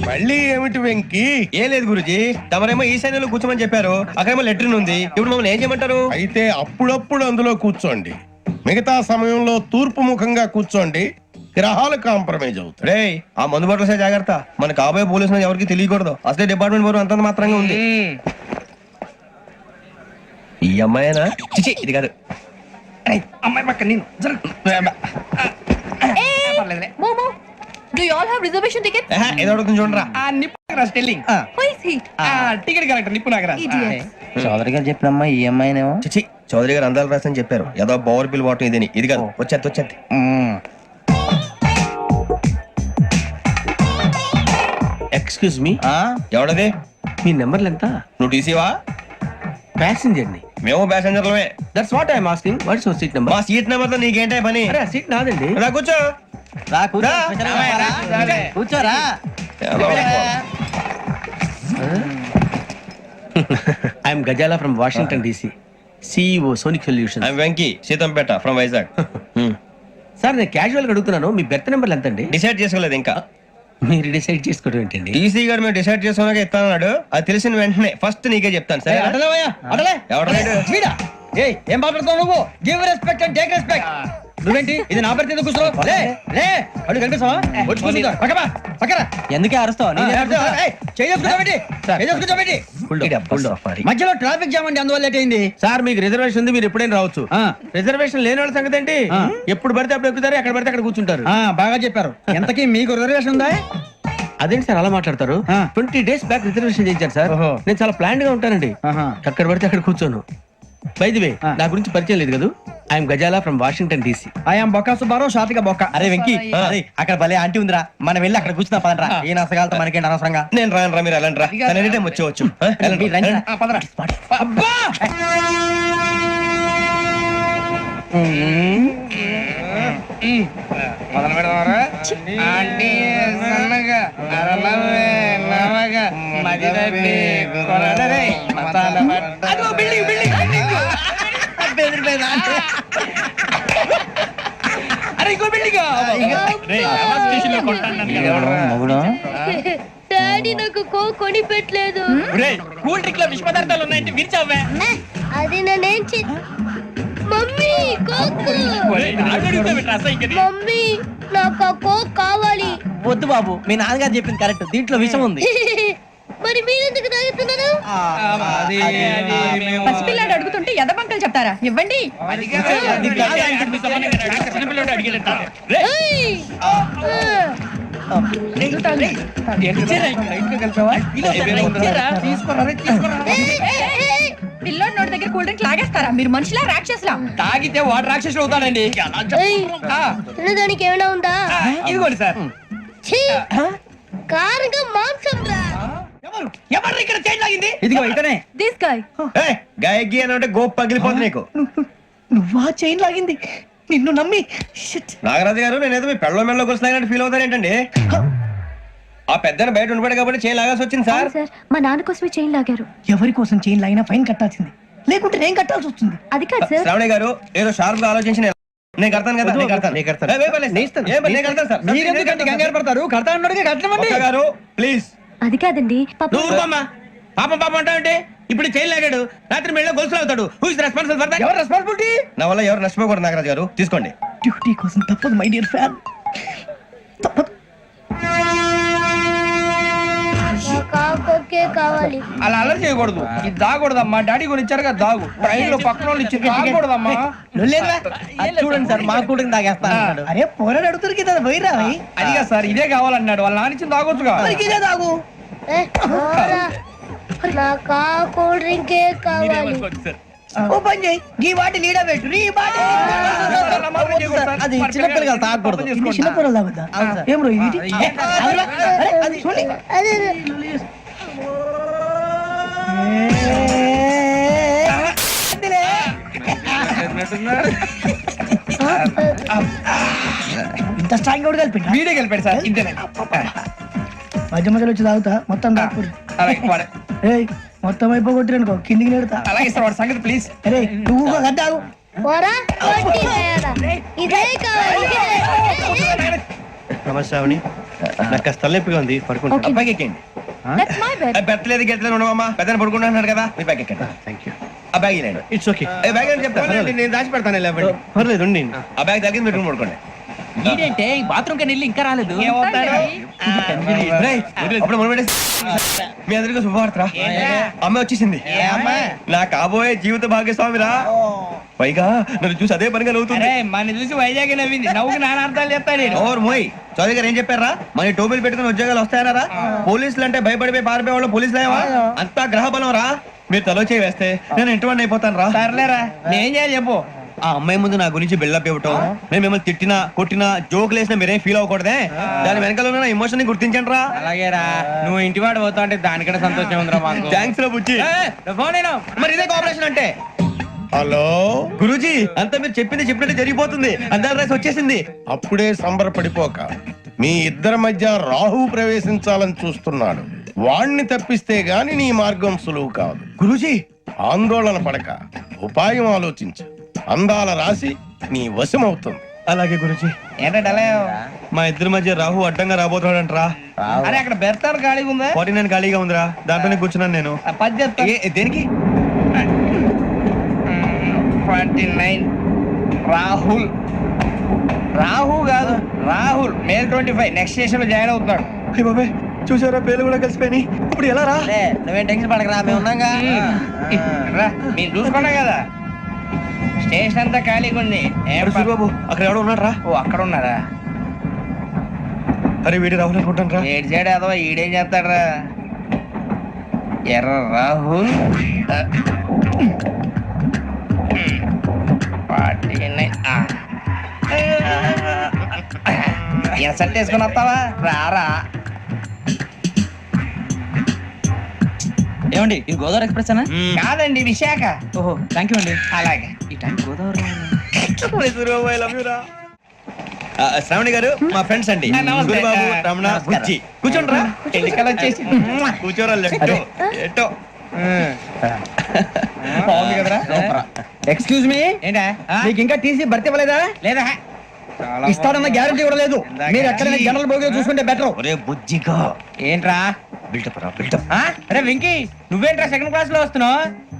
మళ్ళీ ఏమిటి వెంకీ? ఏం లేదు గురుజీ, తమరేమో ఈశాన్యంలో కూర్చోమని చెప్పారు, అక్కడేమో లెటర్ ఉంది. ఇప్పుడు మమ్మల్ని ఏం చేయమంటారు? అయితే అప్పుడప్పుడు అందులో కూర్చోండి, మిగతా సమయంలో తూర్పు ముఖంగా కూర్చోండి. గ్రహాలు కాంప్రమైజ్ అవుతాయి. రే, ఆ మందు బట్టలసే జాగ్రత్త. మన కాబోయే పోలీసులు ఎవరికి తెలియకూడదు. అసలే డిపార్ట్మెంట్ బోరు అంతంత మాత్రంగా ఉంది. ఈ అమ్మాయినా చిచి ఇది కాదు. అమ్మాయి పక్క నేను పర్లేదులే. మోమో do you all have reservation ticket? ఏదో అడుగుతుంది చూడరా. ఆ నిప్పు Nagaraj telling who is he? Ticket collector నిప్పు నాగరాజ్. చౌదరి గారు చెప్పినమ్మా ఈ అమ్మాయినేమో. చిచి చౌదరి గారు అందాలు రాసని చెప్పారు. ఏదో బోర్ బిల్ వాటం ఇదని. ఇది కాదు. వచ్చేది ఎక్స్క్యూజ్ మీ, ఎవడది? మీ నెంబర్లు ఎంత? నువ్వు టీసీవా? ప్యాసింజర్ ని. మేము ప్యాసెంజర్లమే. That's what I'm asking. What's your seat number? మా సీట్ నెంబర్ తో నీకేంటే పని? అరే సీట్ నాదండి. రా కూర్చో. కూర్చోరా. I'm Ghazala from Washington DC, CEO Sonic Solution. I'm Venky Seethampeta from Vizag. Sir నేను క్యాజువల్ గా అడుగుతున్నాను, మీ బెర్త్ నెంబర్లు ఎంత అండి? డిసైడ్ చేసుకోలేదు ఇంకా. మీరు డిసైడ్ చేసుకోవడం ఏంటండి? టీసీ గారు మేము డిసైడ్ చేసుకున్నాక ఇస్తానన్నాడు. అది తెలిసిన వెంటనే ఫస్ట్ నీకే చెప్తాను. సరే ఏం మాట్లాడుతావు నువ్వు? Give respect and take respect. నువ్వేంటి ఇది నా పరిస్థితి ఎందుకు కూర్చున్నావు? లే లే అడుగు కనిపిస్తావా? వచ్చి కూర్చుంటా. పక్కమా పక్కరా. ఎందుకే అరుస్తావు? మధ్యలో ట్రాఫిక్ జామ్ అండి, అందువల్ల లేట్ అయింది. సార్ మీకు రిజర్వేషన్ ఉంది, మీరు ఎప్పుడైనా రావచ్చు. రిజర్వేషన్ లేని వాళ్ళ సంగతి ఏంటి? ఎప్పుడు పడితే అప్పుడు ఎక్కుతారు, ఎక్కడ పడితే అక్కడ కూర్చుంటారు. బాగా చెప్పారు. ఎంతకీ మీకు రిజర్వేషన్ ఉందా? అదేంటి సార్ అలా మాట్లాడతారు? 20 days బ్యాక్ రిజర్వేషన్ చేయించారు సార్. నేను చాలా ప్లాన్డ్ గా ఉంటానండి. అక్కడ పడితే అక్కడ కూర్చోను. బై ది వే నా గురించి పరిచయం లేదు కదా. I'm Ghazala from Washington DC. I'm Bokka Subbarao, షాతిక బొక్క. అరే వెంకీ, అరే అక్కడ భలే ఆంటీ ఉందిరా, మనం వెళ్ళి అక్కడ కూర్చున్నా పదరా. ఏ నసగాలతో మనకేంటి అనవసరంగా. నేను రాను రా, మీరు వెళ్ళండి రా. ఎనీ టైం వచ్చేవచ్చు. అబ్బా మొదలు పెడదామరా? ఆంటీ సన్నగా అరలవే నవగా మదిరపి కొరడరే మసాల పట్ట. అదో బిల్డింగ్ బిల్డింగ్ బిల్డింగ్. అరే ఇంకో బిల్డింగ్. డాడీ నాకు కో కొని పెట్టలేదు. కూల్ డ్రింక్ లో విష పదార్థాలు ఉన్నాయంటే విరిచావే. అది నేనేం మమ్మీ కోక్. మమ్మీ నాకు ఆ కోక్ కావాలి. వద్దు బాబు, మీ నాన్నగారు చెప్పింది కరెక్ట్, దీంట్లో విషయం ఉంది. మరి మీరెందుకు తాగుతున్నారు? పసిపిల్లాడు అడుగుతుంటే ఎదబంకలు చెప్తారా? ఇవ్వండి. పిల్లోడి నోటి దగ్గర కూల్ డ్రింక్ లాగేస్తారా? మీరు మనుషులా రాక్షసులా? తాగితే వాడు రాక్షసుడు అవుతాడండి. తినడానికి ఏమైనా ఉందా? ఇదిగోండి సార్. కారంగా మాంసం రా. ఎవరు ఇక్కడ చైన్ లాగింది? ఇదిగో ఇతనే. This guy. గాయకి అని అంటే గోప్ పగిలిపోతుంది నీకు. నువ్వా చైన్ లాగింది? నిన్ను నమ్మి. నాగరాజు గారు, నేనేదో మీ పెళ్ళ మెళ్ళ గురిసిలాగినట్టు ఫీల్ అవుతారు ఏంటండి? ఆ పెద్ద బయట ఉండిపోయాడు కాబట్టి చేయి లాగాల్సి వచ్చింది సార్. మా నాన్న కోసమే చైన్ లాగారు. ఎవరి కోసం చైన్ లాగినా ఫైన్ కట్టాల్సింది, లేకుంటే నేను కట్టాల్సి వస్తుంది. అది కాదు సార్. శ్రావణి గారు ఏదో షార్ప్ గా ఆలోచించి నేను కడతాను కదా. నేను కడతాను. మీరెందుకంటే కంగారు పడతారు? కడతా అన్నాడుగా కట్టమండి గారు ప్లీజ్. అది కాదండి. పాపం పాపం అంటావంటే ఇప్పుడు చైన్ లాగాడు, రాత్రి మెళ్ళ గొలుసులు అవుతాడు. Who is responsible for that? ఎవరు రెస్పాన్సిబిలిటీ? నా వల్ల ఎవరు నష్టపోకూడదు నాగరాజు గారు, తీసుకోండి. డ్యూటీ కోసం తప్పదు మై డియర్ ఫ్యాన్, తప్పదు. కావాలి. అలా అలర్ చేయకూడదు. ఇది దాగకూడదమ్మా. డాడీ కొని ఇచ్చారు కదా దాగు. ట్రైన్ లో పక్కన వాళ్ళు ఇచ్చి దాగకూడదమ్మా. చూడండి సార్, మా కూడా తాగేస్తాను. అరే పోరాడు అడుగుతారు కదా, పోయిరా. అదిగా సార్, ఇదే కావాలన్నాడు. వాళ్ళ నాన్న ఇచ్చింది తాగొచ్చుగా. ఇదే తాగు. నాకు కూల్ డ్రింకే కావాలి. ఓ పని చేయి, ఈ బాటి లీడ పెట్టు. అది చిన్నపిల్లలు తాగకూడదు, చిన్నపిల్లలు తాగుతా. ఏం రో ఇది? ఇంత స్ట్రాంగ్ కూడా కలిపి వీడే కలిపాడు సార్. ఇంతేనే. మధ్య మధ్యలో వచ్చి తాగుతా, మొత్తం తాగు. మొత్తం అయిపోగొట్టిరనుకో కిందికి నేడుతా. అలాగే సార్, వాడి సంగతి ప్లీజ్. అరే నువ్వు కట్టావు. నమస్తే శ్రావణి, నాకు కాస్త తలెప్పిగా ఉంది, పడుకుంటా. పైకి ఎక్కండి. పెట్టలేదు గెట్టలేదు ఉండవమ్మా, పెద్దని పడుకుంటున్నాడు కదా, మీ బ్యాగ్ ఎక్కండి. Thank you. ఆ బ్యాగ్ ఇలాండి. It's okay. బ్యాగ్ అని చెప్తాను, నేను దాచి పెడతాను. పర్లేదు, ఆ బ్యాగ్ తగ్గింది, మీరు పడుకోండి. ఏంటంటే బాత్రూమ్ కని వెళ్ళి ఇంకా రాలేదు రేయ్, అప్పుడు మొదలుపెట్టేసి. మీ అందరికీ శుభవార్తరా అమ్మ వచ్చేసింది నా కాబోయే జీవిత భాగ్యస్వామిరా పైగా నన్ను చూసి అదే పనిగా నవ్వుతుంది మన చూసి వైజాగ్ నవ్వింది నవ్వుకి నాన్న అర్థాలు చెప్తాడు ఓర్ మోయ్ చౌదరి గారు ఏం చెప్పారా మన టోబీలు పెట్టుకుని ఉద్యోగాలు వస్తాయనరా పోలీసులు అంటే భయపడిపోయి పారిపోయే వాళ్ళు పోలీసులేవా అంతా గ్రహ బలం రా మీరు తలో చేయి వేస్తే నేను ఇంటివాడిని అయిపోతాను రా సర్లేరా నేం చేయాలి చెప్పు ఆ అమ్మాయి ముందు నా గురించి బిల్డప్ ఇవ్వటం నేను మిమ్మల్ని తిట్టినా కొట్టినా జోకులు వేసినా మీరేం ఫీల్ అవ్వకూడదే దాని వెనకాల ఉన్న ఎమోషన్ ని గుర్తించండి రా అలాగేరా నువ్వు ఇంటి వాడు పోతా అంటే దానికంటే సంతోషం ఉందిరా మాకు థ్యాంక్స్ రా బుజ్జి ఫోన్ అయినా మరి ఇదే కోఆపరేషన్ అంటే హలో, గురూజీ అంతా మీరు చెప్పింది చెప్పినట్టు జరిగిపోతుంది అందాల రైస్ వచ్చేసింది అప్పుడే సంబరపడిపోక మీ ఇద్దరి మధ్య రాహు ప్రవేశించాలని చూస్తున్నాడు. వాణ్ణి తప్పిస్తే గాని నీ మార్గం సులువు కాదు. గురూజీ ఆందోళన పడక ఉపాయం ఆలోచించు. అందాల రాశి నీ వశమవుతుంది. అలాగే గురూజీ ఏంటంటే మా ఇద్దరి మధ్య రాహు అడ్డంగా రాబోతున్నాడంట్రా అరే అక్కడ బెర్తాను ఖాళీగా ఉందా 49 ఖాళీగా ఉందిరా దాంట్లోనే కూర్చున్నాను నేను పది చెప్తా దేనికి 29 రాహుల్ రాహు కాదు రాహుల్ మే 25 నెక్స్ట్ స్టేషన్ లో జాయిన్ అవుతున్నాడు అయ్య బాబాయ్ చూసారా పేర్లు కూడా కలిసిపోయినాయి ఇప్పుడు ఎలా రా నువ్వేం టెన్షన్ పడకరా మేము ఉన్నాగా మీరు చూసుకున్నా కదా స్టేషన్ అంతా ఖాళీగా ఉంది బాబు అక్కడ ఎవడో ఉన్నాడు రా ఓ అక్కడ ఉన్నారా అరే వీడి రాహుల్ అనుకుంటాను రా ఏడు సైడ్ అదో ఈడేం చేస్తాడరా ఎర్ర రాహుల్ 49 ఇన్సర్ట్ వేసుకుని వస్తావా రారా ఏమండి ఇది గోదావరి ఎక్స్ప్రెస్ అనా కాదండి విశాఖ ఓహో థ్యాంక్ యూ అండి అలాగే ఈ టైం గోదావరి శ్రావణి గారు మా ఫ్రెండ్స్ అండి నమస్తే. గురుబాబు రమణ బుజ్జి కూర్చోండి రా ఎన్నికలు వచ్చేసి కూర్చోరా లెఫ్ట్ ఎటో బాగుంది కదరా ఎక్స్క్యూజ్ మీ ఏంటా మీకు ఇంకా టీసీ భర్తీ ఇవ్వలేదా లేదా ఇస్తాడన్న గ్యారంటీ కూడా లేదు. మీరు ఎక్కడైనా జనరల్ బోగిలో చూసుకుంటే బెటర్. ఒరే బుజ్జిగా ఏంట్రా బిల్డప్ రా బిల్డప్ అరే వెంకీ నువ్వేంట్రా సెకండ్ క్లాస్ లో వస్తున్నావు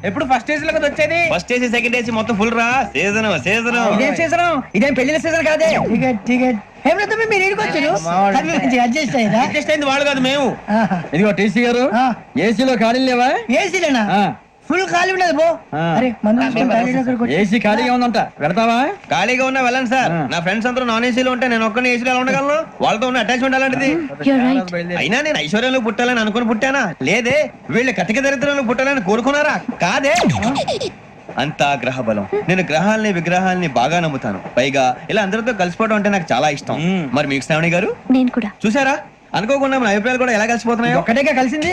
ఎప్పుడు ఫస్ట్ ఏజ్ లో కదా వచ్చేది ఫస్ట్ ఏసీ సెకండ్ ఏసీ మొత్తం ఫుల్ రా సీజన్ సీజన్ ఇదేం సీజన్, ఇదేం పెళ్లిన సీజన్ కాదే. టికెట్ టికెట్ ఏమిటో మీరు ఇడికొచ్చారు అడ్జస్ట్ అయ్యారా? అడ్జస్ట్ అయింది వాళ్ళు కాదు మేము ఇదిగో టీసీ గారు ఏసీలో ఖాళీ లేవా ఏసీలేనా? ఫుల్ ఖాళీ ఉండదు బో. అరే ఏసీ ఖాళీగా ఉందంట వెళతావా ఖాళీగా ఉన్నా వెళ్ళండి సార్ నా ఫ్రెండ్స్ అందరూ నాన్ ఏసీలో ఉంటే నేను ఒక్కనే ఏసీలో ఎలా ఉండగలను వాళ్ళతో ఉన్న అటాచ్మెంట్ అలాంటిది అయినా నేను ఐశ్వర్యంలో పుట్టాలని అనుకుని పుట్టానా లేదే వీళ్ళు కటిక దరిద్రంలో పుట్టాలని కోరుకున్నారా కాదే అంతా గ్రహ బలం నేను గ్రహాలని విగ్రహాలని బాగా నమ్ముతాను పైగా ఇలా అందరితో కలిసిపోవడం అంటే నాకు చాలా ఇష్టం మరి మీకు శ్రావణి గారు నేను కూడా చూసారా అనుకోకుండా మన అభిప్రాయాలు కూడా ఎలా కలిసిపోతున్నాయో ఒక్కటేగా కలిసింది.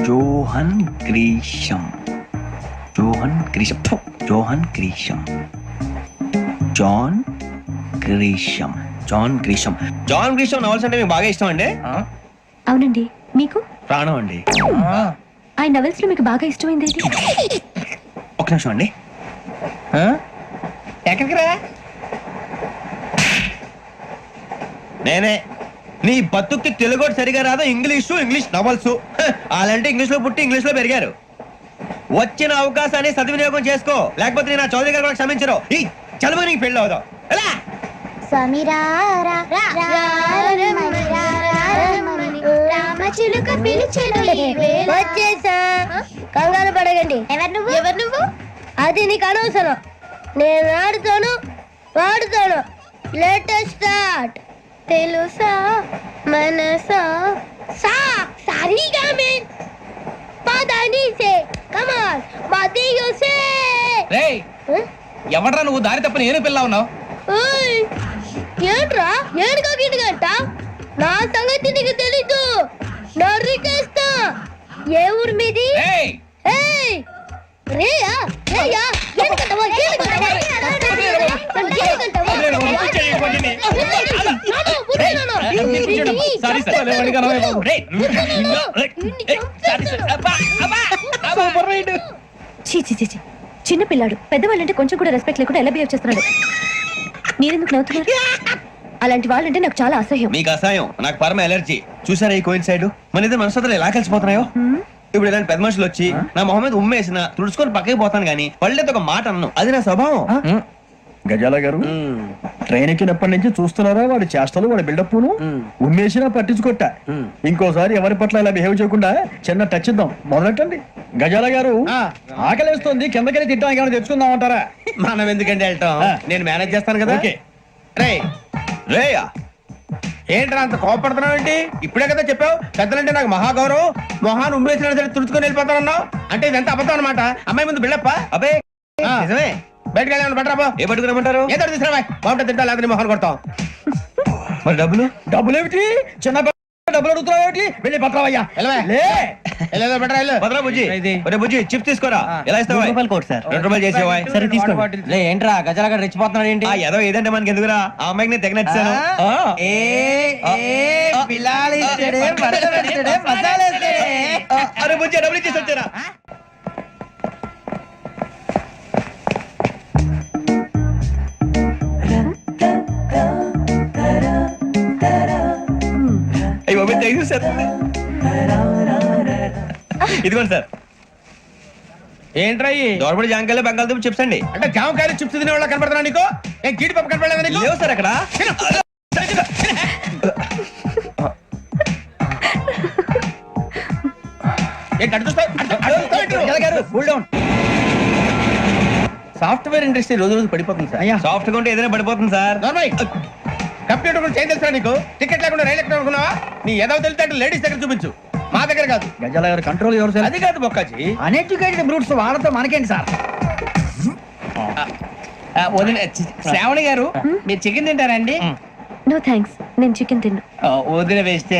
John Grisham John Grisham John Grisham John Grisham John Grisham John Grisham novels అంటే మీకు బాగా ఇష్టం అండి అవునండి మీకు ప్రాణం అండి ఆయన నవెల్స్ లో మీకు బాగా ఇష్టమైంది ఏది? ఒక నిమిషం అండి ఎక్కడికి రా నేనే నీ బతుక్కి తెలుగు సరిగా రాదు ఇంగ్లీష్ నవల్స్ అలాంటి ఇంగ్లీష్ లో పుట్టి ఇంగ్లీష్ లో పెరిగారు వచ్చిన అవకాశాన్ని సద్వినియోగం చేసుకో లేకపోతే నేను చౌదరి గారు కూడా క్షమించరు ఈ చదువు నీకు పెళ్ళి అవుదాం ఎలా వచ్చేసా కంగారు పడగండి. ఎవరు నువ్వు అది నీకు అనవసరం. నేను ఆడుతాను వాడుతాను. లేటెస్ట్ స్టార్ట్ తెలుసా మనసా సా సారీగా మే పదని సే కమాన్ మదియో సే రేయ్ ఎవడ్రా నువ్వు దారి తప్ప నేను పిల్ల ఉన్నావు ఓయ్ ఏంట్రా ఏడుగా గిడుగంట నా సంగతి నీకు తెలీదు నరికేస్తా ఏ ఊరు మీది ఏయ్ ఏయ్ రేయా రేయా ఏడుగంటవా ఏడుగంటవా సారీ సార్ చీ చీ చీ చీ. చిన్న పిల్లాడు పెద్దవాళ్ళంటే కొంచెం కూడా రెస్పెక్ట్ లేకుండా ఎలా బిహేవ్ చేస్తున్నాడు. మీరెందుకు నవ్వుతున్నారు? అలాంటి వాళ్ళంటే నాకు చాలా అసహ్యం. మీకు అసహాయం, నాకు పరమ ఎలర్జీ. చూసారా ఈ కోయిన్ సైడ్ మన ఇద్దరు మనసులో ఎలా కలిసిపోతున్నాయో. ఇప్పుడు ఇలాంటి పెద్ద మనుషులు వచ్చి నా మొహం మీద ఉమ్మేసిన తుడుచుకొని పక్కకి పోతాను కానీ వాళ్ళతో ఒక మాట అన్నాను, అది నా స్వభావం. గజాల గారు ట్రైన్ ఎక్కినప్పటి నుంచి చూస్తున్నారా వాడి చేష్టలు వాడి బిల్డప్ ఉమ్మేసినా పట్టించుకోట. ఇంకోసారి ఎవరి పట్ల ఇలా బిహేవ్ చేయకుండా చిన్న టచ్ ఇద్దాం, మొదలెట్టండి. గజాల గారు ఆకలేస్తోంది, కిందకెళ్ళి తిట్టడానికి ఏమైనా తెచ్చుకుందాం అంటారా? మనం ఎందుకంటే వెళ్తాం, నేను మేనేజ్ చేస్తాను కదా. ఓకే. రే రేయా ఏంట్రా అంత కోపడుతున్నావు ఏంటి? ఇప్పుడే కదా చెప్పావు పెద్దలంటే నాకు మహాగౌరవం, మొహాన్ని ఉమ్మేసిన సరే తుడుచుకొని వెళ్ళిపోతానన్నావు. అంటే ఇదంతా అబద్ధం అనమాట. అమ్మాయి ముందు బిళ్ళప్ప. అబే నిజమే. బయటకు వెళ్ళి బట్రాబో. ఏ పట్టుకురమ్మంటారు? ఏదో తీసుకురా బాగుంటుంది తింటా, లేదా మొహాన్ని కొడతాం. మరి డబ్బులు? డబ్బులు ఏమిటి? చిన్న డబ్బులు అడుగుతున్నావు ఏమిటి? వెళ్ళి పట్టరావయ్యా. బట్రా వెళ్ళు. భద్రా బుజ్జి, ఒరే బుజ్జి చిప్స్ తీసుకోరా. ఎలా ఇస్తావా? ₹2 చేసేవా? సరే తీసుకోండి. ఏంట్రా గజల గారు రెచ్చిపోతున్నాడు ఏంటి? ఏదో ఏదంటే మనకి ఎందుకురా, ఆ అమ్మాయికి నేను తెగ నచ్చాను. అరే బుజ్జి డబ్బులు ఇచ్చేసి వచ్చారా? అయ్యో థ్యాంక్ యూ సార్. ఇదిగోండి సార్. ఏంట్రా దోరబడి జాంకాయలు బంగాళదుంప చిప్స్ అండి. అంటే జామకాయలు చిప్స్ తినే వాళ్ళ కనపడుతున్నా నీకు? ఏం జీడిపప్పు కనపడలేదా నీకు? లేవు సార్ అక్కడ. సాఫ్ట్వేర్ ఇండస్ట్రీ రోజు రోజు పడిపోతుంది సార్. సాఫ్ట్ గా ఉంటే ఏదైనా పడిపోతుంది సార్. కంప్యూటర్ గురించి ఏం తెలుసా నీకు? టికెట్ లేకుండా రైలు ఎక్కడ అనుకున్నావా? నీ ఏదో తెలితే లేడీస్ దగ్గర చూపించు, మా దగ్గర కాదు. గజాల గారు కంట్రోల్ ఎవరు సార్? అది కాదు బొక్కాజీ. అన్ఎడ్యుకేటెడ్ బ్రూట్స్ వాళ్ళతో మనకేంటి సార్? శ్రావణి గారు మీరు చికెన్ తింటారండి? నో థ్యాంక్స్, నేను చికెన్ తిన్ను. వదిన వేస్తే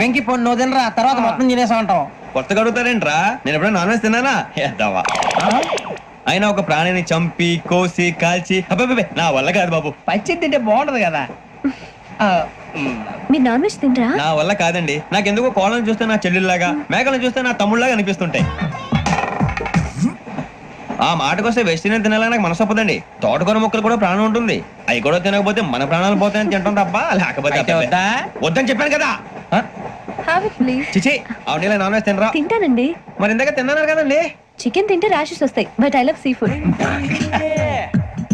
వెంకి పొన్ను నువ్వు తినరా, తర్వాత మొత్తం తినేసా ఉంటాం. కొత్తగా అడుగుతారేంట్రా? నేను ఎప్పుడైనా నాన్ వెజ్ తిన్నానా? ఎద్దావా. అయినా ఒక ప్రాణిని చంపి కోసి కాల్చి అబ్బే నా వల్ల కాదు బాబు. పచ్చి తింటే బాగుంటది కదా. మీరు నాన్ వెజ్ తినరా? నా వల్ల కాదండి. నాకెందుకో కోళ్ళని చూస్తే నా చెల్లెళ్ళలాగా, మేకలను చూస్తే నా తమ్ముళ్ళలాగా అనిపిస్తుంటాయి. ఆ మాటకొస్తే వెస్టిరియన్ తినాలని నాకు మనసు ఒప్పదండి. తోటకూర మొక్కలు కూడా ప్రాణం ఉంటుంది, అవి కూడా తినకపోతే మన ప్రాణాలు పోతాయని తింటాం తప్ప లేకపోతే వద్దని చెప్పాను కదా. Have it please. చిచి అవునీ నాన్ వెజ్ తినరా? తింటానండి. మరి ఇందాక తిన్నాను కదండి. చికెన్ తింటే ర్యాషెస్ వస్తాయి, but I love sea food.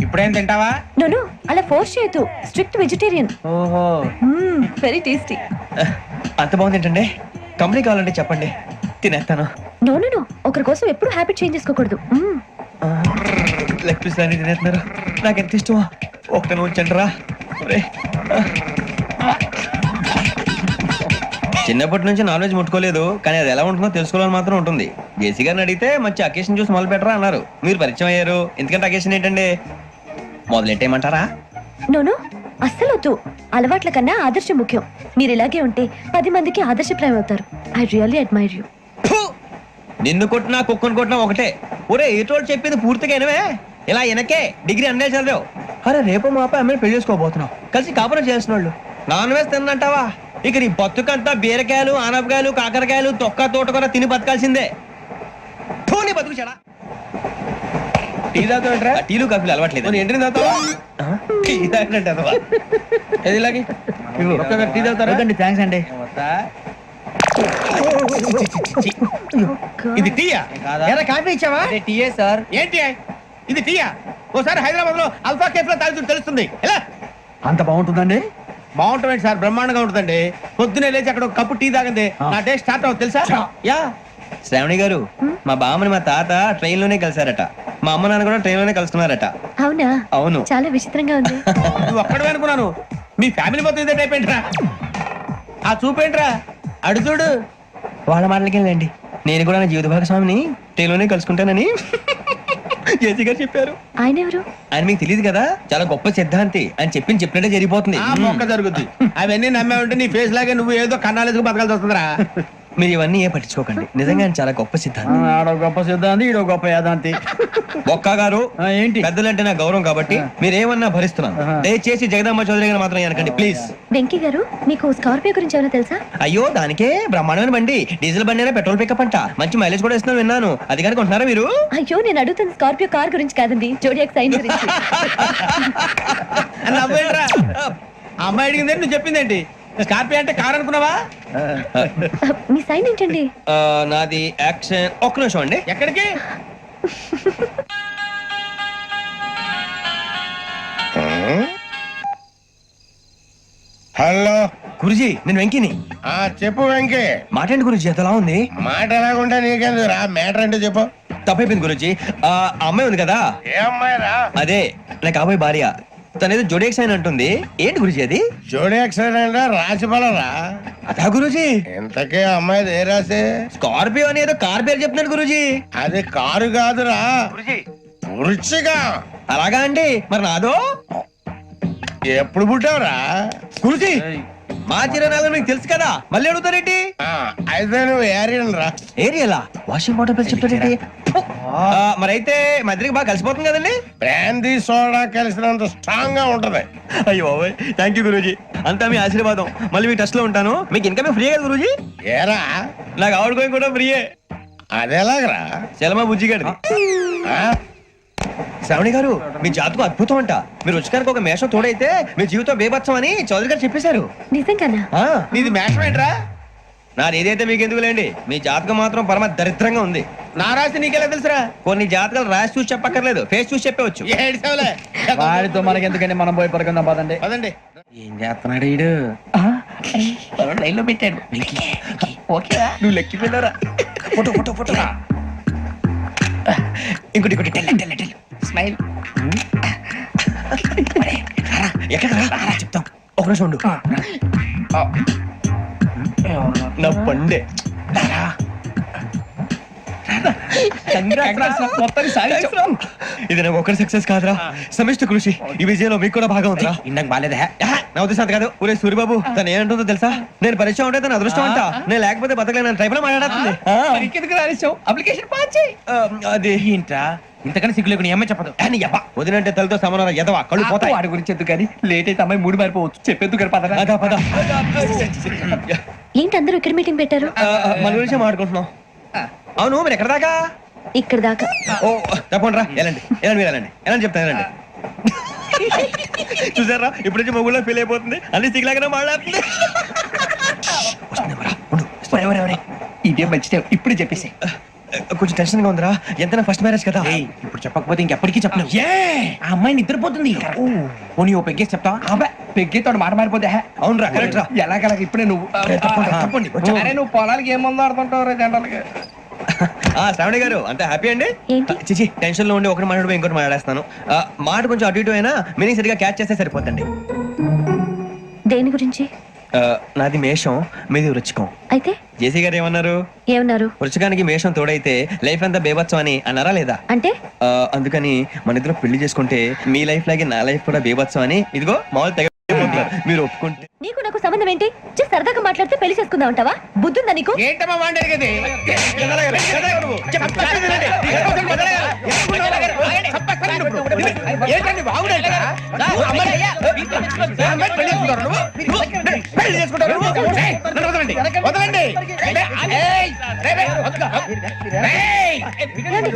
ఇప్పుడేం తింటావా? నో అలా ఫోర్స్ చేయొద్దు, స్ట్రిక్ట్ వెజిటేరియన్. ఓహో వెరీ టేస్టీ. అంత బాగుంది ఏంటండి? కంపెనీ కావాలంటే చెప్పండి, తినేస్తాను. నో ఒకరి కోసం ఎప్పుడు హ్యాబిట్ చేంజ్ చేసుకోకూడదు. లెగ్ పీస్ అన్ని తినేస్తున్నారు, నాకు ఎంత ఇష్టమో. ఒకటే ఉంచండి రా. చిన్నప్పటి నుంచి నాన్ వెజ్ ముట్టుకోలేదు, కానీ అది ఎలా ఉంటుందో తెలుసుకోవాలని మాత్రం ఉంటుంది. జేసీ గారిని అడిగితే మంచి అకేషన్ చూసి మొదలు పెట్టరా అన్నారు. మీరు పరిచయం అయ్యారు, ఎందుకంటే అకేషన్ ఏంటండి? మొదలెట్టేయమంటారా? నో అస్సలు వద్దు. అలవాట్ల కన్నా ఆదర్శం ముఖ్యం. మీరు ఇలాగే ఉంటే 10 మందికి ఆదర్శప్రాయం అవుతారు. I really admire you. నిన్ను కొట్టినా కుక్కను కొట్టినా ఒకటే. ఒరే ఏటోళ్ళు చెప్పింది పూర్తిగా వినవే. ఇలా వెనకే డిగ్రీ అన్నే చదివావు. అరే రేపు మా అబ్బాయి అమ్మాయిని పెళ్లి చేసుకోబోతున్నావు, కలిసి కాపురం చేసిన వాళ్ళు. నాన్ వెజ్ తిన్నంటావా? ఇక నీ బతుకంతా బీరకాయలు ఆనపకాయలు కాకరకాయలు తొక్క తోట కూడా తిని బతకాల్సిందే. నీ బతుకు చెడా. టీ తాగుతాంట్రా? టీలు కాఫీలు అలవాట్లేదు. ఏంటి తాగుతావా? టీ తాగినట్టు అదవా. ఏది ఇలాగే టీ తాగుతారా? థ్యాంక్స్ అండి. ఇది టీయా? కాఫీ ఇచ్చావా? టీయే సార్. ఏంటి ఇది టీయా? ఓసారి హైదరాబాద్ లో అల్ఫా కేఫ్ లో తాగుతూ తెలుస్తుంది. ఎలా అంత బాగుంటుందండి? బాగుంటుంది సార్, బ్రహ్మాండంగా ఉంటుందండి. పొద్దునే లేచి అక్కడ ఒక కప్పు టీ తాగింది నా డే స్టార్ట్ అవుతుంది తెలుసా? యా. శ్రావణి గారు, మా బామ్మని మా తాత ట్రైన్ లోనే కలిసారట, మా అమ్మ నాన్న కూడా ట్రైన్ లోనే కలుసుకున్నారట. అవునా? అవును. చాలా విచిత్రంగా ఉంది. నువ్వు ఒక్కడే అనుకున్నాను, మీ ఫ్యామిలీ మొత్తం ఇదే టైప్ ఏంట్రా? ఆ చూపేంట్రా అడు చూడు. వాళ్ళ మాటలకి వెళ్ళండి, నేను కూడా నా జీవిత భాగస్వామిని ట్రైన్ లోనే కలుసుకుంటానని జేసీ గారు చెప్పారు. ఆయన ఎవరు? ఆయన మీకు తెలియదు కదా, చాలా గొప్ప సిద్ధాంతి అని చెప్పినట్టే జరిగిపోతుంది. మొక్క జరుగుద్ది. అవన్నీ నమ్మే ఉంటే నీ ఫేస్ లాగే నువ్వు ఏదో కన్నాలేసుకు బతకాల్సి వస్తుందిరా. మీరు ఇవన్నీ ఏ పట్టించుకోకండి, నిజంగా ఆయన చాలా గొప్ప సిద్ధాంతి. ఆడో గొప్ప సిద్ధాంతి, ఈడో గొప్ప యాదాంతి. ఒక్క గారు ఏంటి? పెద్దలంటే నా గౌరవం కాబట్టి మీరేమన్నా భరిస్తున్నాను. దయచేసి జగదాంబ చౌదరి గారు మాత్రం అనకండి ప్లీజ్. వెంకీ గారు, మీకు స్కార్పియో గురించి ఏమైనా తెలుసా? అయ్యో దానికే బ్రహ్మాండమైన బండి, డీజిల్ బండి అయినా పెట్రోల్ పికప్ అంట, మంచి మైలేజ్ కూడా ఇస్తున్నాను విన్నాను. అది కనుక ఉంటున్నారా మీరు? అయ్యో నేను అడుగుతుంది స్కార్పియో కార్ గురించి కాదండి, జోడియాక్ సైన్ గురించి. అమ్మాయి అడిగింది నువ్వు చెప్పిందేంటి? స్కార్పియో అంటే కార్ అనుకున్నావా? మీ సైన్ ఏంటండి? నాది యాక్షన్. ఒక్క నిమిషం అండి. ఎక్కడికి? హలో గురుజీ నేను వెంకిని. చెప్పు వెంకీ. మాటండి గురుజీ ఎంతలా ఉంది? మాట ఎలాగుంటా నీకెందుకు రా, మ్యాటర్ అంటే చెప్పు. తప్పైపోయింది గురుజీ. ఆ అమ్మాయి ఉంది కదా, ఏ అమ్మాయి రా? అదే నా కాబోయే భార్య. తనేదో జోడేక్స్ అని అంటుంది. ఏంటి గురుజీ అది? జోడి యాక్సిడెంట్ రాసి బలరా? అదా గురుజీ. ఇంతకే అమ్మాయి ఏ రాసి? స్కార్పియో అని ఏదో కార్ పేరు చెప్తున్నాడు గురుజీ. అది కారు కాదురా, వృచ్చిగా. అలాగా అండి, మరి నాదో? ఎప్పుడు పుట్టావురా? గురుజీ మా చిరనాలు మీకు తెలుసు కదా, మళ్ళీ అడుగుతారేంటి? అయితే నువ్వు ఏరియన్ రా. ఏరియలా? వాషింగ్ వాటర్ పేరు చెప్తారేంటి? మరైతే మా ఇద్దరికి బాగా కలిసిపోతుంది కదండి. బ్రాందీ సోడా కలిసినంత స్ట్రాంగ్ గా ఉంటది. అయ్యో థ్యాంక్ యూ గురూజీ, అంతా మీ ఆశీర్వాదం. మళ్ళీ మీ టచ్ లో ఉంటాను. మీకు ఇంకా ఫ్రీ కదా గురూజీ? ఏరా నాకు ఆవిడ గోయింగ్ కూడా ఫ్రీయే. అదేలాగరా? చలమా బుజ్జి గారిది. శ్రావణి గారు మీ జాతకు అద్భుతం అంట. మీరు రుచికారికి ఒక మేషం తోడైతే మీ జీవితం బేబత్సం అని చౌదరి గారు చెప్పేశారు. నిజంగానా? నీది మేషం ఏంట్రా? నాది ఏదైతే మీకు ఎందుకులేండి, మీ జాతకం మాత్రం పరమ దరిద్రంగా ఉంది. నా రాసి నీకెలా తెలుసురా? కొన్ని జాతకాలు రాసి చూసి చెప్పక్కర్లేదు, ఫేస్ చూసి చెప్పవచ్చు. వాడితో మనకి ఎందుకంటే మనం పోయి పడుకుందాం పదండి. పదండి. ఏం చేస్తున్నాడు వీడు? లైన్ లో పెట్టాడు. ఓకేరా, నువ్వు లెక్కిపోయినారా? Photo photo photo. ఇంకోటి ఇంకోటి స్మైల్. ఎక్కడ చెప్తాం. ఒక నిమిషం ఉండు. నా పండే. ఇది నాకు ఒకరి సక్సెస్ కాదురా, సమిష్టి కృషి. ఈ విజయంలో మీకు కూడా భాగం ఉందిరా. ఇందాక బాగాలేదా? నా ఉద్దేశం అది కాదు. ఊరే సూర్యబాబు తను ఏమంటుందో తెలుసా? నేను పరిచయం ఉంటే తన అదృష్టం అంట, నేను లేకపోతే బతకలేను టైప్ లో మాట్లాడుతుంది. అప్లికేషన్ పాస్ చేయి. అది ఏంట్రా ఇంతకన్నా సిగ్గు లేకుండా ఏమై చెప్పదు. వదినంటే తలతో సమానం ఎదవా, కళ్ళు పోతాయి. వాడి గురించి ఎందుకు కానీ లేట్ అయితే అమ్మాయి మూడు మారిపోవచ్చు. చెప్పేందుకు కానీ పద. అదా పద. ఏంటి అందరూ ఇక్కడ మీటింగ్ పెట్టారు? మన గురించి మాట్లాడుకుంటున్నాం. అవును మీరు ఎక్కడ దాకా? ఇక్కడ దాకా. ఓ తప్పకుండా రా, వెళ్ళండి వెళ్ళండి మీరు వెళ్ళండి వెళ్ళండి చెప్తాను వెళ్ళండి. చూసారా ఇప్పుడు నుంచి మొగుల్లో ఫీల్ అయిపోతుంది, అన్ని సిగ్లాగానే మాట్లాడుతుంది. ఇదే మంచి టైం, ఇప్పుడు చెప్పేసి. కొంచెం టెన్షన్ గా ఉందిరా, ఎంతైనా ఫస్ట్ మ్యారేజ్ కదా. ఇప్పుడు చెప్పకపోతే ఇంకెప్పటికీ చెప్పలేవు. ఆ అమ్మాయి నిద్రపోతుంది. పోనీ ఓ పెగ్గేసి చెప్తా. పెగ్గేతో మాట మారిపోతే. అవునురా కరెక్ట్ రా. ఎలాగలా ఇప్పుడే నువ్వు తప్పండి. అరే నువ్వు పొలాలకి ఏం మందు ఆడుతుంటావు జనరల్ గా. శ్రావణి గారు అంతే హ్యాపీ అండి? ఏంటి? చిచి టెన్షన్ లో ఉండి ఒకటి మాట్లాడిపోయి ఇంకోటి మాట్లాడేస్తాను. మాట కొంచెం అటు ఇటు అయినా మీనింగ్ సరిగా క్యాచ్ చేస్తే సరిపోతండి. దేని గురించి? నాది మేషం, మీది వృచ్చికం. అయితే జేసీ గారు ఏమన్నారు? ఏమన్నారు? వృచ్చికానికి మేషం తోడైతే లైఫ్ అంతా బేబత్సం అని అన్నారా లేదా? అంటే అందుకని మన ఇద్దరు పెళ్లి చేసుకుంటే మీ లైఫ్ లాగే నా లైఫ్ కూడా బేబత్సం అని ఇదిగో మామూలు తెగ మీరు ఒప్పుకుంటే. నీకు నాకు సంబంధం ఏంటి? జస్ట్ సరదాగా మాట్లాడితే పెళ్లి చేసుకుందాం అంటావా? బుద్ధుందా నీకు? ఏంటమ్మా మాట్లాడేది?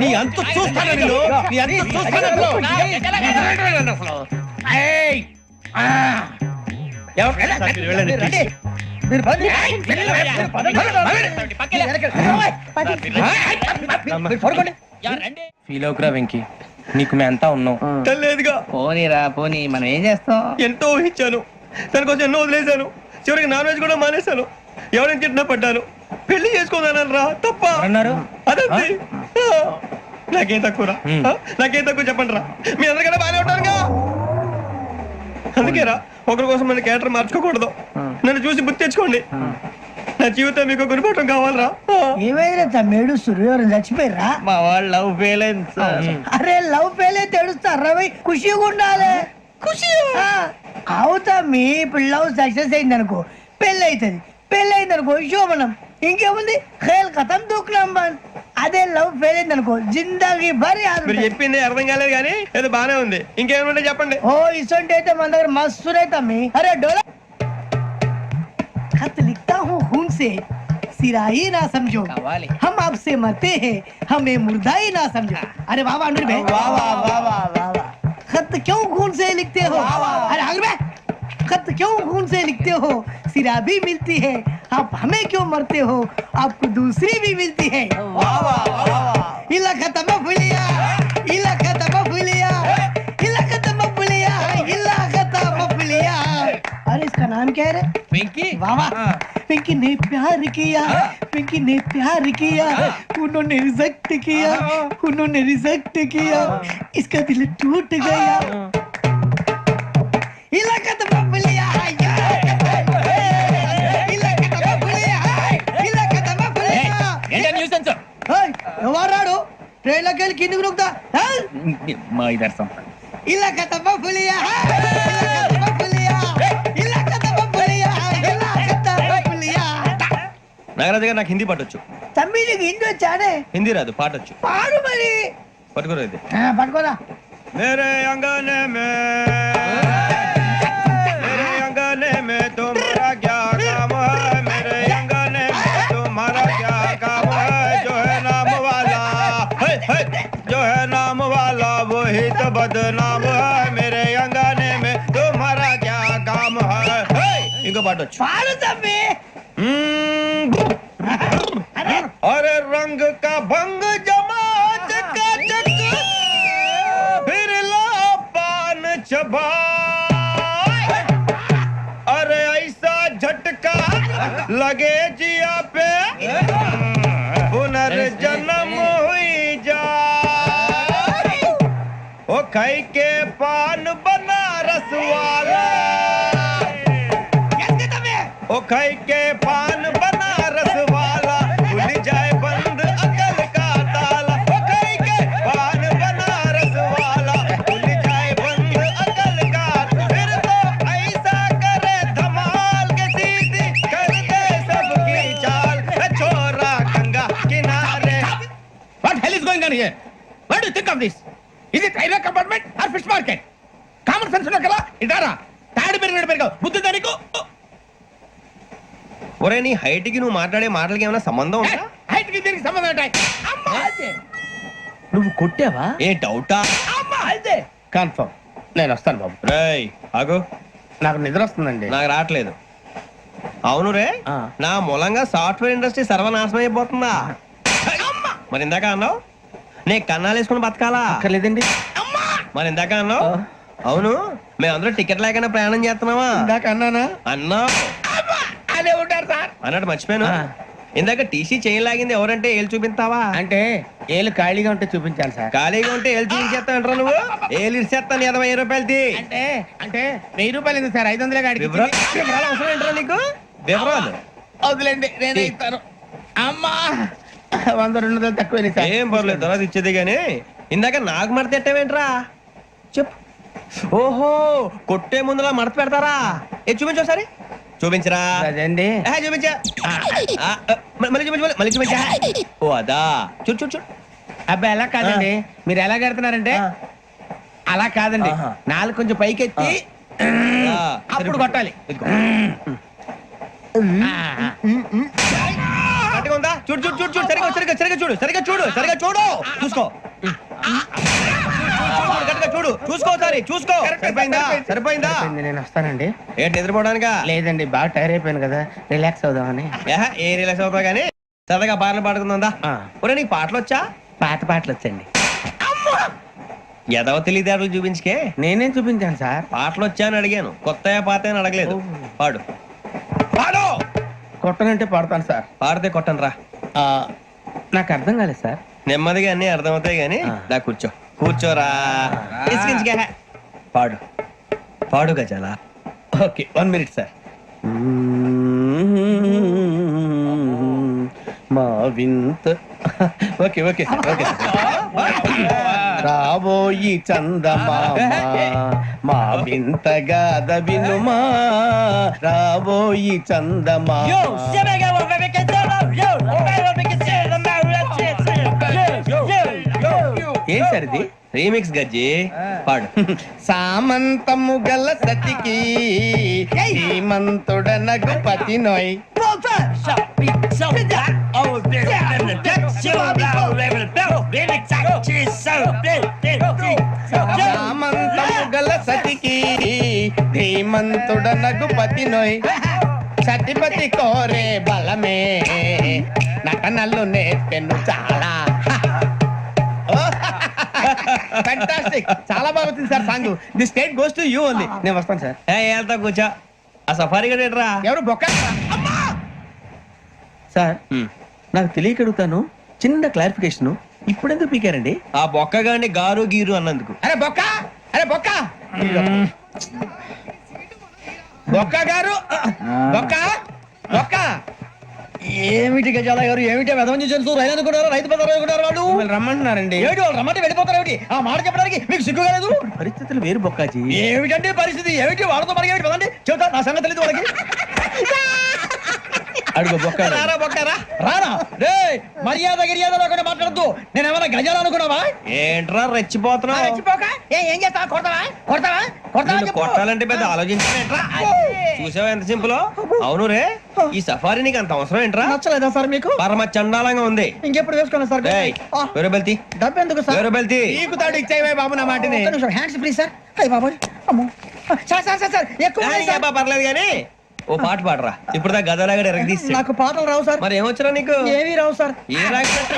నీ అంత చూస్తాను నేను, నీ అంత చూస్తాను. ఫీల్ అవుకురా వెంకీ, నీకు మేమంతా ఉన్నాం. తెలియదుగా. పోనీరా పోనీ, మనం ఏం చేస్తాం? ఎంతో ఊహించాను, దానికోసం ఎన్నో వదిలేశాను. చివరికి నాన్ వెజ్ కూడా మానేశాను. ఎవరైనా తిట్టినా పడ్డాను. పెళ్లి చేసుకోదానని రా తప్ప అన్నారు. అదంతే. నాకేం తక్కువ నాకేం తక్కువ చెప్పండి రా. మీ అందరికన్నా బాగానే ఉంటారుగా. అందుకేరా ఒకరి కోసం మన క్యారెక్టర్ మార్చుకోకూడదు. నన్ను చూసి గుర్తు తెచ్చుకోండి. నా జీవితం మీకు గురిపటం కావాలరా. ఏమైనా తమ్మేడు సూర్యవరం చచ్చిపోయిరా? మా వాళ్ళు లవ్ ఫెయిల్ అయింది సార్. అరే లవ్ ఫెయిల్ అయితే ఏడుస్తారా? ఖుషిగా ఉండాలి. ఖుషి అవుతా. మీ ఇప్పుడు లవ్ సక్సెస్ అయింది అనుకో పెళ్ళి అవుతుంది. పెళ్ళి అయింది అనుకో శోభనం. ఇంకేముంది ఖేల్ కథం దూకునాం బాన్. అదే లవ్ ఫెయిల్ అయింది అనుకో జిందాగీ భారీ. మీరు చెప్పింది అర్థం కాలేదు కానీ ఏదో బానే ఉంది. ఇంకేమైనా చెప్పండి. ఓ ఇసొంటి అయితే మన దగ్గర మస్తు తమ్మి. అరే డోలా खत लिखता हूँ खून से, सिरा ही ना समझो, हम आपसे मरते हैं, हमें मुर्दा ही ना समझो. अरे वाह वाह अनुर भाई, वाह वाह वाह वाह वाह वाह. खत क्यों खून से लिखते हो? अरे अनुर भाई खत क्यों खून से लिखते हो? सिरा भी मिलती है, आप हमें क्यों मरते हो? आपको दूसरी भी मिलती है। इला खत्म फुलिया, इला खत्म फुलिया, इला खत्म फुलिया, इला खत्म फुलिया। अरे इसका नाम क्या है रे? पिंकी वाह वाह, पिंकी ने प्यार किया, पिंकी ने प्यार किया, उन्होंने रिजेक्ट किया, उन्होंने रिजेक्ट किया, इसका दिल टूट गया। इलाका तो बबलिया है, इलाका तो बबलिया है, इलाका तो बबलिया। ఏయ్, ఎవరాడు ట్రైన్ లోకి వెళ్ళి కిందికి నొక్కుతా మా ఇదర్థం ఇలాకా तो बबलिया है, इलाका तो बबलिया, इलाका तो बबलिया, इलाका तो बबलिया। నాగరాజు గారు నాకు హిందీ పాటొచ్చు. తమ్మి నీకు హిందీ వచ్చానే? హిందీ రాదు, పాటొచ్చు. పాడు మరి. పట్టుకోరా ఇది. పట్టుకోరా. మేరే అంగనే మే मेरे अंगने में तुम्हारा क्या काम है? मेरे अंगने में तुम्हारा क्या काम है? जो है नाम वाला जो है नाम वाला वही तो बदनाम है. मेरे अंगने में तुम्हारा क्या काम है? इनको बाटो పాడు తమ్మి. अरे रंग का भंग जमा चकाचक फिर ला पान चबा. अरे ऐसा झटका लगे जिया पे पुनर्जन्म हुई जा. ओ खाई के पान बनारस वाला, ओ खाई के पान बनारस वाला खुल जाए बंद अकल का ताला. ओ खाई के पान बनारस वाला खुल जाए बंद अकल का. फिर तो ऐसा करे धमाल के सीधी कर दे सबकी चाल. छोरा गंगा किनारे. What hell is going on here? What do you think of this? Is it railway compartment or fish market? Common sense ఉన్నా కదా ఇదారా తాడు పెరిగావు బుద్ధి దానికి. ఒరే నీ హైట్ కి నువ్వు మాట్లాడే మాటలకి ఏమైనా సంబంధం ఉందా? హైట్ కి దీనికి సంబంధం ఉంటాయి. అమ్మా అదే నువ్వు కొట్టావా? ఏ డౌటా? అమ్మా అదే కన్ఫర్మ్. నేను వస్తాను బాబు. రేయ్ ఆగు, నాకు నిద్ర వస్తుందండి. నాకు రావట్లేదు. అవును రే, నా మూలంగా సాఫ్ట్వేర్ ఇండస్ట్రీ సర్వనాశనం అయిపోతుందా? మరి ఇందాక అన్నావు నే కన్నాలు వేసుకుని బతకాలా? అక్కర్లేదండి. మరి ఇందాక అన్నావు అవును మేమందరూ టికెట్ లేకుండా ప్రయాణం చేస్తున్నావా? ఇందాక అన్నానా? అన్నావు. అదే ఉంటారు సార్. అన్నట్టు మర్చిపోయాను, ఇందాక టీసీ చేయి లాగింది ఎవరంటే ఏళ్ళు చూపిస్తావా? అంటే ఏళ్ళు ఖాళీగా ఉంటే చూపించాలి సార్. ఖాళీగా ఉంటే ఏళ్ళు చూపించేస్తానంటారా నువ్వు? ఏళ్ళు ఇచ్చేస్తాను 20 రూపాయలది. అంటే అంటే 1000 రూపాయలు ఎందుకు సార్? 500 గాడికి వివరాలు అవసరం ఏంటరా నీకు? వివరాలు వదిలేండి, నేనే ఇస్తాను. అమ్మా 100-200 తక్కువ సార్. ఏం పర్లేదు, తర్వాత ఇచ్చేది గానీ ఇందాక నాకు మడత ఎట్టవేంట్రా చెప్పు. ఓహో కొట్టే ముందులా మడత పెడతారా? ఏ చూపించు ఒకసారి. చూపించరా? అదండి. చూపించా. మళ్ళీ చూపించు, మళ్ళీ చూపించా. ఓ అదా, చూడు చూడు చూడు. అబ్బాయి ఎలా కాదండి, మీరు ఎలా కడుతున్నారంటే అలా కాదండి. నాలుగు కొంచెం పైకెత్తి అప్పుడు కొట్టాలి. కరెక్ట్గా ఉందా? చూడు చూడు చూడు చూడు. సరిగా సరిగా సరిగా చూడు, సరిగా చూడు, సరిగా చూడు. చూసుకో చూడు, చూసుకో సారి చూసుకో. సరిపోయిందా? సరిపోయిందా? నేను వస్తానండి. ఏంటి నిద్రపోవడానికా? లేదండి, బాగా టైర్ అయిపోయాను కదా, రిలాక్స్ అవుదామని. ఏ రిలాక్స్ అవుతావు కానీ సరదాగా పాటలు పాడుకుందా? ఒరే నీకు పాటలు వచ్చా? పాత పాటలు వచ్చండి. ఎదవ తెలివితేటలు చూపించుకే. నేనేం చూపించాను సార్? పాటలు వచ్చా అని అడిగాను, కొత్త పాత అని అడగలేదు. పాడు పాడు. కొట్టనంటే పాడతాను సార్. పాడితే కొట్టను రా. నాకు అర్థం కాలేదు సార్. నెమ్మదిగా అన్ని అర్థమవుతాయి గానీ నా కూర్చో. కూర్చోరా. పాడు పాడు గజాల. Okay 1 minute sir. మా వింత okay okay sir, okay sir. రాబోయి చందమామ మా వింతగాథ వినుమా, రాబోయి చందమామ. ఏం సార్ ఇది? రీమిక్స్ గజ్జి. పాడు. సామంతము గల సతికి శ్రీమంతుడనగు పతి నోయ్. సామంతము గల సతికి శ్రీమంతుడనగు పతి నోయ్ సతిపతి కోరే బలమే నటనలు నేర్పెను చాలా. ఫ్యాంటాస్టిక్, చాలా బాగా వచ్చింది sir song. The state goes to you only. నేను వస్తాను సార్. వెళ్తా కూర్చో. ఆ సఫారీ గడేట్రా ఎవరు బొక్క? సార్ నాకు తెలియక అడుగుతాను, చిన్న క్లారిఫికేషన్. ఇప్పుడెందుకు పీకారండి? ఆ బొక్కగాని గారు గీరు అన్నందుకు. అరే బొక్క, అరే బొక్క, బొక్క గారు, బొక్క బొక్క. ఏమిటి గజాల గారు, ఏమిటి వెదవని జంతువు రైలు అనుకున్నారు, రైతు బజార్ అనుకున్నారు వాళ్ళు. మిమ్మల్ని రమ్మంటున్నారండి. ఏమిటి వాళ్ళు రమ్మంటే వెళ్ళిపోతారు ఏమిటి? ఆ మాట చెప్పడానికి మీకు సిగ్గు కాలేదు? పరిస్థితులు వేరు బొక్కాజీ. ఏమిటంటే పరిస్థితి, ఏమిటి వాళ్ళతో మనకి ఏమిటి పదండి చెబుతా, నా సంగతి తెలియదు వాళ్ళకి. అడుగు బొక్క. రారా బొక్క రా. రానా రే, మర్యాద గిర్యాద లేకుండా మాట్లాడద్దు. నేను ఏమైనా గజాలు అనుకున్నావా? ఏంట్రా రెచ్చిపోతున్నావు? రెచ్చిపోక ఏం చేస్తావా? కొడతావా కొడతావా కొడతావా నిన్ను చెప్పు. కొట్టాలంటే పెద్ద ఆలోచించానేంట్రా? చూసావా ఎంత సింపుల్? అవును రే, ఈ సఫారీ నీకు అంత అవసరం ఏంట్రా? నచ్చలేదా సార్ మీకు? పరమ చండాలంగా ఉంది. ఇంకెప్పుడు వేసుకోండి సార్. ఏయ్, వేరే బెల్తి, డబ్బు ఎందుకు సార్? వేరే బెల్తి. నీకు తాడు ఇచ్చేవే బాబు నా మాటని. Hands free sir. అయ్యి బాబు అమ్మో సార్ సార్ సార్ సార్ ఎక్కువ ఉన్నాయి సార్. పర్లేదు కానీ ఓ పాట పాడరా. ఇప్పుడు దా గదలాగడ ఎరగదీసి. నాకు పాటలు రావు సార్. మరి ఏమొచ్చరా నీకు? ఏమీ రావు సార్. ఏ రాకపోతే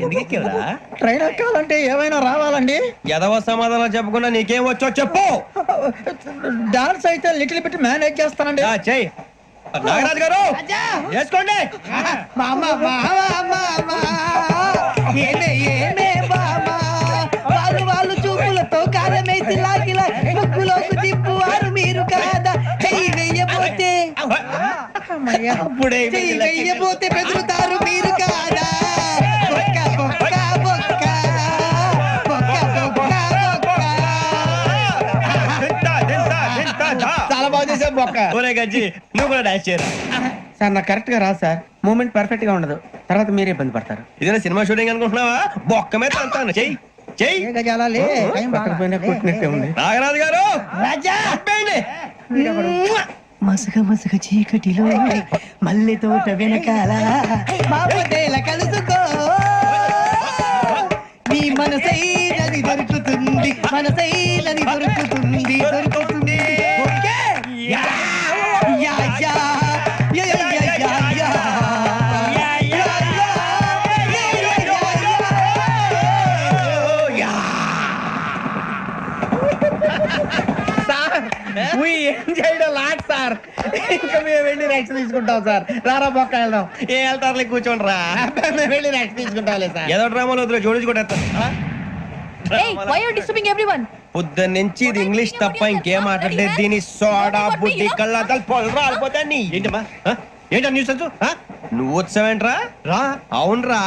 ఎందుకు ఎక్కేవరా? ట్రైన్ ఎక్కాలంటే ఏమైనా రావాలండి. ఎదవ సమాధానం చెప్పకుండా నీకేం వచ్చో చెప్పు. డాన్స్ అయితే లిటిల్ బిట్ మేనేజ్ చేస్తానండి. చెయ్యి నాగరాజు గారు, చేసుకోండి. మామ మామ మామ ఏమే ఏమే మామ వాళ్ళు వాళ్ళు చూపులతో కారమేసి లాగిలా ముక్కులోకి తిప్పువారు మీరు కాదా? చెయ్యి వెయ్యబోతే అప్పుడే చెయ్యి వెయ్యబోతే బెదురుతారు మీరు కాదా? బొక్క బొక్క బొక్క బొక్క బొక్క బొక్క. చాలా బాగా చేసావు బొక్క. ఒరే గజ్జి, నువ్వు కూడా డాన్స్ చేయరా. సార్ నాకు కరెక్ట్ గా రాదు సార్. మూమెంట్ పర్ఫెక్ట్ గా ఉండదు, తర్వాత మీరే ఇబ్బంది పడతారు. ఇదేనా సినిమా షూటింగ్ అనుకుంటున్నావా? బొక్క మీద అంతాను. చెయ్యి చెయ్యి. ఏ గజాలాలే టైం బాగా. కొట్టినట్టే ఉంది. నాగరాజు గారు రాజా ఆపేయండి. మసగ మసగ చీకటిలో మల్లె తోట వెనకాల మాపదేల కలుసుకో నీ మనసైనది దొరుకుతుంది, మనసైనది దొరుకుతుంది దొరుకుతుంది. Okay? Yeah yeah yeah yeah yeah yeah yeah yeah. Yeah yeah yeah yeah yeah yeah. Sir we enjoyed a lot sir. ఇంకా మేము వెళ్ళి రెస్ట్ తీసుకుంటాం సార్. రారా బొక్క వెళ్దాం. ఏ వెళ్తారులే, కూర్చోండి రా. మేము వెళ్ళి రెస్ట్ తీసుకుంటాంలే సార్. ఏదో డ్రామాలో వద్దులే, జోడించుకుంటా. పొద్దున్న నుంచి ఇది ఇంగ్లీష్ తప్ప ఇంకేం మాట్లాడలేదు. దీని సోడా బుద్ధి కళ్ళ పొలం రాలిపోతా. నీ ఏంటమ్మా ఏంటా న్యూస్? నువ్వు వచ్చావేంట్రా? రా. అవునరా,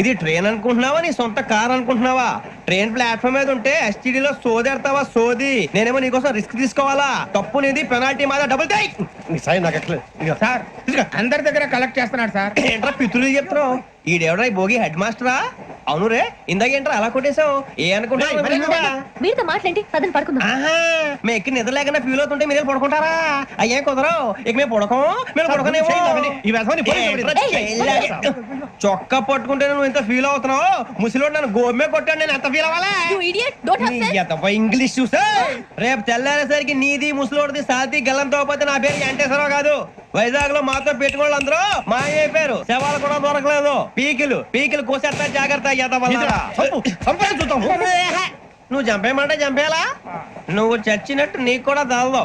ఇది ట్రైన్ అనుకుంటున్నావా నీ సొంత కార్ అనుకుంటున్నావా? ట్రైన్ ప్లాట్ఫామ్ మీద ఉంటే ఎస్టీడీలో సోదేడతావా సోది? నేనేమో నీకోసం రిస్క్ తీసుకోవాలా? తప్పు నీది, పెనాల్టీ మాదా, డబుల్ టై. సార్ అందరి దగ్గర కలెక్ట్ చేస్తున్నాడు సార్. ఏంట్రా పితులు చెప్తున్నావు? ఈడెవడ్రా ఈ భోగి హెడ్ మాస్టరా? అవును రే, ఇందాకేంట్రా అలా కొట్టేశావు? ఏ అనుకుంటున్నావు? మీరుతో మాట్లాడి పదని పడుకుందాం. ఆహా, మేము ఎక్కి నిద్ర లేకుండా ఫీల్ అవుతుంటే మీరే పడుకుంటారా? అయ్యే కుదరవు. ఇక మేము పడకం, మేము పడకనేమో. చొక్కా పట్టుకుంటే నువ్వు ఎంత ఫీల్ అవుతున్నావు? ముసలివాడు నన్ను గోమే కొట్టాడు, నేను ఎంత ఫీల్ అవ్వాలా? ఇంగ్లీష్ చూసా. రేపు తెల్లారేసరికి నీది ముసలోడిది సాతి గల్లంతో పోతే నా పేరు వెంకటేశ్వరరావు కాదు. వైజాగ్ లో మాతో పెట్టుకోళ్ళు అందరూ మాయైపోయారు. శవాలు కూడా దొరకలేదు. పీకిలు పీకిలు కోసేస్తా, జాగ్రత్త. నువ్వు చంపేయమంటే చంపేలా? నువ్వు చచ్చినట్టు నీకు కూడా తగదు.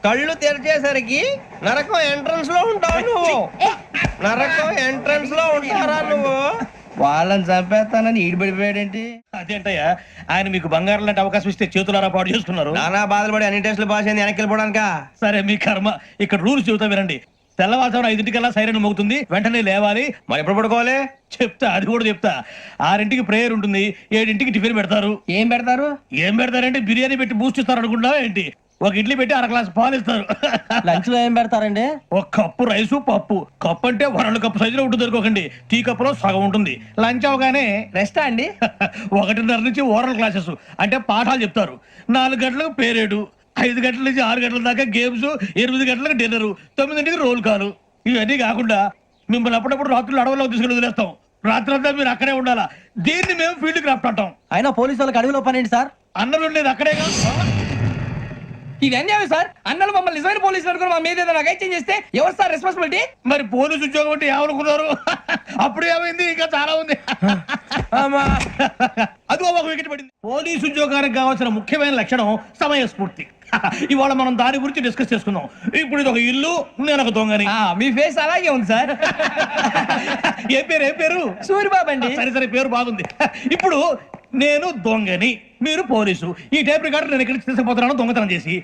కళ్ళు తెరిచేసరికి నరకం ఎంట్రన్స్ లో ఉంటావు నువ్వు. నరకం ఎంట్రన్స్ లో ఉంటారా నువ్వు? వాళ్ళని చంపేస్తానని ఈడిపడిపోయాడేంటి? అదేంటయ్యా, ఆయన మీకు బంగారం లాంటి అవకాశం ఇస్తే చేతులారా పాటు చేసుకున్నారు. నానా బాధపడి అన్ని టెస్టులు పాస్ అయింది, వెనక్కి వెళ్ళిపోవడానికా? సరే మీ కర్మ. ఇక్కడ రూల్స్ చెబుతా వినండి. తెల్లవారుజామున 5:00కల్లా సైరన్ మోగుతుంది, వెంటనే లేవాలి. మరి ఎప్పుడు పడుకోవాలి? చెప్తా, అది కూడా చెప్తా. 6ంటికి ప్రేయర్ ఉంటుంది, 7ంటికి టిఫిన్ పెడతారు. ఏం పెడతారు? ఏం పెడతారంటే బిర్యానీ పెట్టి బూస్ట్ ఇస్తారు అనుకుంటున్నావా ఏంటి? ఒక ఇడ్లీ పెట్టి 1 గ్లాస్ పాలు ఇస్తారు. లంచ్ లో ఏం పెడతారండి? ఒక కప్పు రైసు పప్పు. కప్పు అంటే 1/2 కప్పు సైజులో ఉంటుంది అనుకోకండి. టీ కప్పులో సగం ఉంటుంది. లంచ్ అవగానే రెస్టా అండి? 1:30 నుంచి ఓరల్ క్లాసెస్ అంటే పాఠాలు చెప్తారు. 4 గంటలకు పేరేడు, 5 గంటల నుంచి 6 గంటల దాకా గేమ్స్, 8 గంటలకు డిన్నర్, 9ంటికి రోల్ కాలు. ఇవన్నీ కాకుండా మిమ్మల్ని అప్పుడప్పుడు రాత్రులు అడవుల్లో తీసుకుని వదిలేస్తాం. రాత్రంతా మీరు అక్కడే ఉండాలా. దీన్ని మేము ఫీల్డ్ క్రాఫ్ట్ అంటాం. అయినా పోలీసు వాళ్ళకి అడవిలో పని ఏంటి సార్? అన్నలు ఉండేది అక్కడే కాదు. ఇది అన్యాయం సార్. అన్నలు మమ్మల్ని నిజమైన పోలీసులు అనుకుని మా మీద ఏదైనా చేంజ్ చేస్తే ఎవరు సార్ రెస్పాన్సిబిలిటీ? మరి పోలీసు ఉద్యోగం అంటే ఏమనుకున్నారు? అప్పుడు ఏమైంది, ఇంకా చాలా ఉంది. అదిగో ఒక వికెట్ పడింది. పోలీసు ఉద్యోగానికి కావాల్సిన ముఖ్యమైన లక్షణం సమయస్ఫూర్తి. ఇవాళ మనం దాని గురించి డిస్కస్ చేసుకుందాం. ఇప్పుడు ఇది ఒక ఇల్లు, నేను ఒక దొంగని. మీ ఫేస్ అలాగే ఉంది సార్. ఏ పేరు? సూరిబాబు అండి. సరే పేరు బాగుంది. ఇప్పుడు నేను దొంగని, మీరు పోలీసు. ఈ టైప్ రికార్డు నేను ఇక్కడికి తీసుకుపోతున్నాను దొంగతనం చేసి.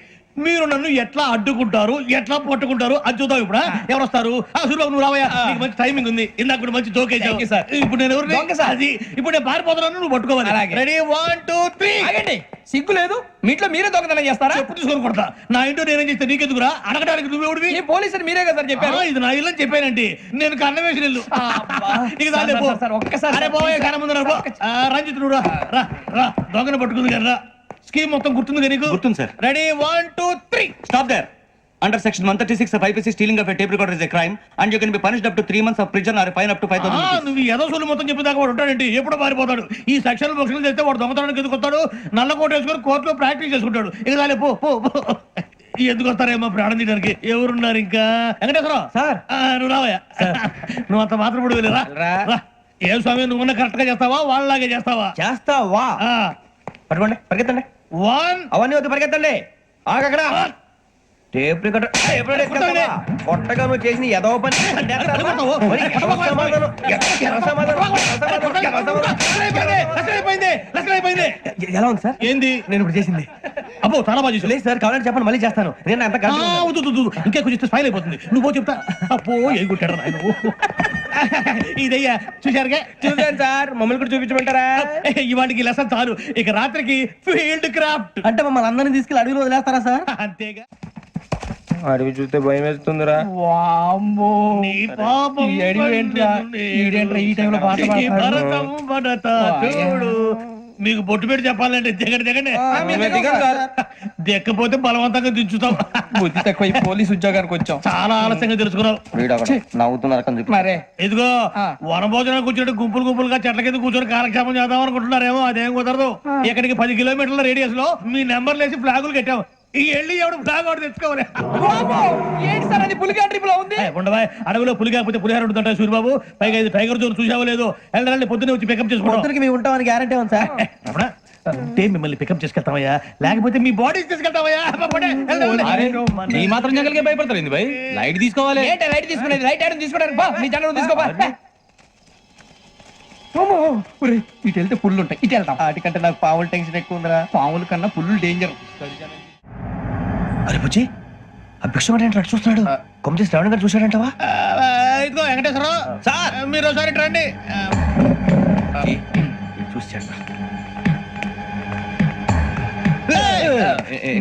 మీరు నన్ను ఎట్లా అడ్డుకుంటారు, ఎట్లా పట్టుకుంటారు అది చూద్దాం. ఇప్పుడు ఎవరు వస్తారు? సూరిబాబు నువ్వు రావయ్యా, నీకు మంచి టైమింగ్ ఉంది. ఇందాక కూడా మంచి జోక్ వేసావు సార్. ఇప్పుడు నేను ఎవరు? అది ఇప్పుడు నేను పారిపోతున్నాను, నువ్వు పట్టుకోవాలి. రెడీ 1 2 3. ఆగండి, సిగ్గు లేదు? మీ ఇంట్లో మీరే దొంగతనం చేస్తారా? చెప్పు తీసుకొని కొడతా. నా ఇంట్లో నేనేం చేస్తే నీకెందుకురా? అడగడానికి నువ్వెవడివి? ఈ పోలీసులు మీరే కదా సార్ చెప్పారు. ఇది నా ఇల్లు అని చెప్పానండి. నేను కన్నం వేసిన ఇల్లు. ఒక్కసారి రంజిత్ నువ్వు రా దొంగను పట్టుకుంది కదా. స్కీమ్ మొత్తం గుర్తుంది కదా నీకు? గుర్తుంది sir. Ready 1 2 3. Stop there. Under section 136 of IPC, stealing of a tape recorder is a crime and you can be punished up to 3 months of prison or a fine up to 5,000 rupees. నువ్వు ఏదో సొల్లు మొత్తం చెప్పేదాకా వాడు ఉంటాడండి. ఎప్పుడు పారిపోతాడు? ఈ సెక్షన్ బుక్స్లు చేస్తే వాడు దొంగతనానికి ఎందుకు వస్తాడు? నల్ల కోట వేసుకొని కోర్టులో ప్రాక్టీస్ చేసుకుంటాడు. ఇక చాలే పో. ఎందుకు వస్తారేమో ప్రాణం తీయడానికి. ఎవరున్నారు ఇంకా? వెంకటేశ్వరరావు సార్, నువ్వు రావయ్యా. నువ్వు అంత మాత్రం ఇప్పుడు వెళ్ళి రా. ఏ స్వామి, నువ్వు కరెక్ట్ గా చేస్తావా వాళ్ళలాగే చేస్తావా? చేస్తావా? పట్టుకోండి, పరిగెత్తండి. 1 అవన్నీ వద్దు, పరిగెత్తండి. ఆగక్కడ టేప్ రికార్డర్ కొట్టగా నువ్వు చేసిన ఏదో పని. ఎలా ఉంది సార్? ఏంది నేను ఇప్పుడు చేసింది? అబ్బో చాలా బాగా చేసావు. లేదు సార్, కావాలంటే చెప్పండి, మళ్ళీ చేస్తాను. నేను అంత ఇంకా కొంచెం స్మైల్ అయిపోతుంది. నువ్వు చెప్తా. అబ్బో ఏ కొట్టాడు నాయన. ఇదయ్యా చూశారుగా? చూసాను సార్, మమ్మల్ని కూడా చూపించమంటారా? ఇవాటికి లెసన్ చాలు. ఇక రాత్రికి ఫీల్డ్ క్రాఫ్ట్. అంటే మమ్మల్ని అందరినీ తీసుకెళ్ళి అడుగులో వదిలేస్తారా సార్? అంతేగా. అడవి చూస్తే భయం వేస్తుందిరా. నీ పాపం ఈ టైంలో పాట ఈ భరతం భరత చూడు. మీకు బొట్టు పెట్టి చెప్పాలంటే దిగండి. దిక్కపోతే బలవంతంగా దించుతాం. బుద్ధి తక్కువ, ఈ పోలీస్ ఉద్యోగానికి వచ్చాం. చాలా ఆలస్యంగా తెలుసుకున్నావు. నవ్వుతున్నారు. మరే ఇదిగో వనభోజనం కూర్చొని గుంపులుగా చెట్ల కింద కూర్చొని కాలక్షేపం చేద్దాం అనుకుంటున్నారేమో. అదేం కుదరదు. ఇక్కడికి 10 కిలోమీటర్ల రేడియస్ లో మీ నెంబర్లు వేసి ఫ్లాగులు కట్టాం. ఈ వెళ్ళి ఎవడు ఫ్లాగ్ ఒకటి తెచ్చుకోవాలి. ఏంటి సార్ అది పులిగా ట్రిప్ లో ఉంది? ఉండవా, అడవిలో పులి కాకపోతే పులిహార ఉంటుంటాయి సూరిబాబు. పైగా ఇది టైగర్ జోన్ చూసావో లేదో. వెళ్ళండి, పొద్దున్నే వచ్చి పికప్ చేసుకుంటాం. మేము ఉంటామని గ్యారంటీ ఉంది సార్. అంటే మిమ్మల్ని పికప్ చేసుకెళ్తామయ్యా, లేకపోతే మీ బాడీ తీసుకెళ్తామయ్యా. ఈ మాత్రం జంగల్కే భయపడతారు భయ్. లైట్ తీసుకోవాలి. లైట్ తీసుకునేది లైట్ ఐటమ్ తీసుకోవడానికి మీ జంగల్ తీసుకోవా. ఇటు వెళ్తే పుల్లు ఉంటాయి, ఇటు వెళ్తాం. వాటికంటే నాకు పావులు టెన్షన్ ఎక్కువ ఉందిరా. పాముల కన్నా పుల్లు డేంజర్. అరే బుజ్జి, ఆ భిక్షం ఏంటి చూస్తున్నాడు? కొమ్మ శ్రావణ్ గారు చూశాడంటవా? ఇదిగో వెంకటేశ్వరరావు సార్, మీరు ఒకసారి రండి. చూశాడు.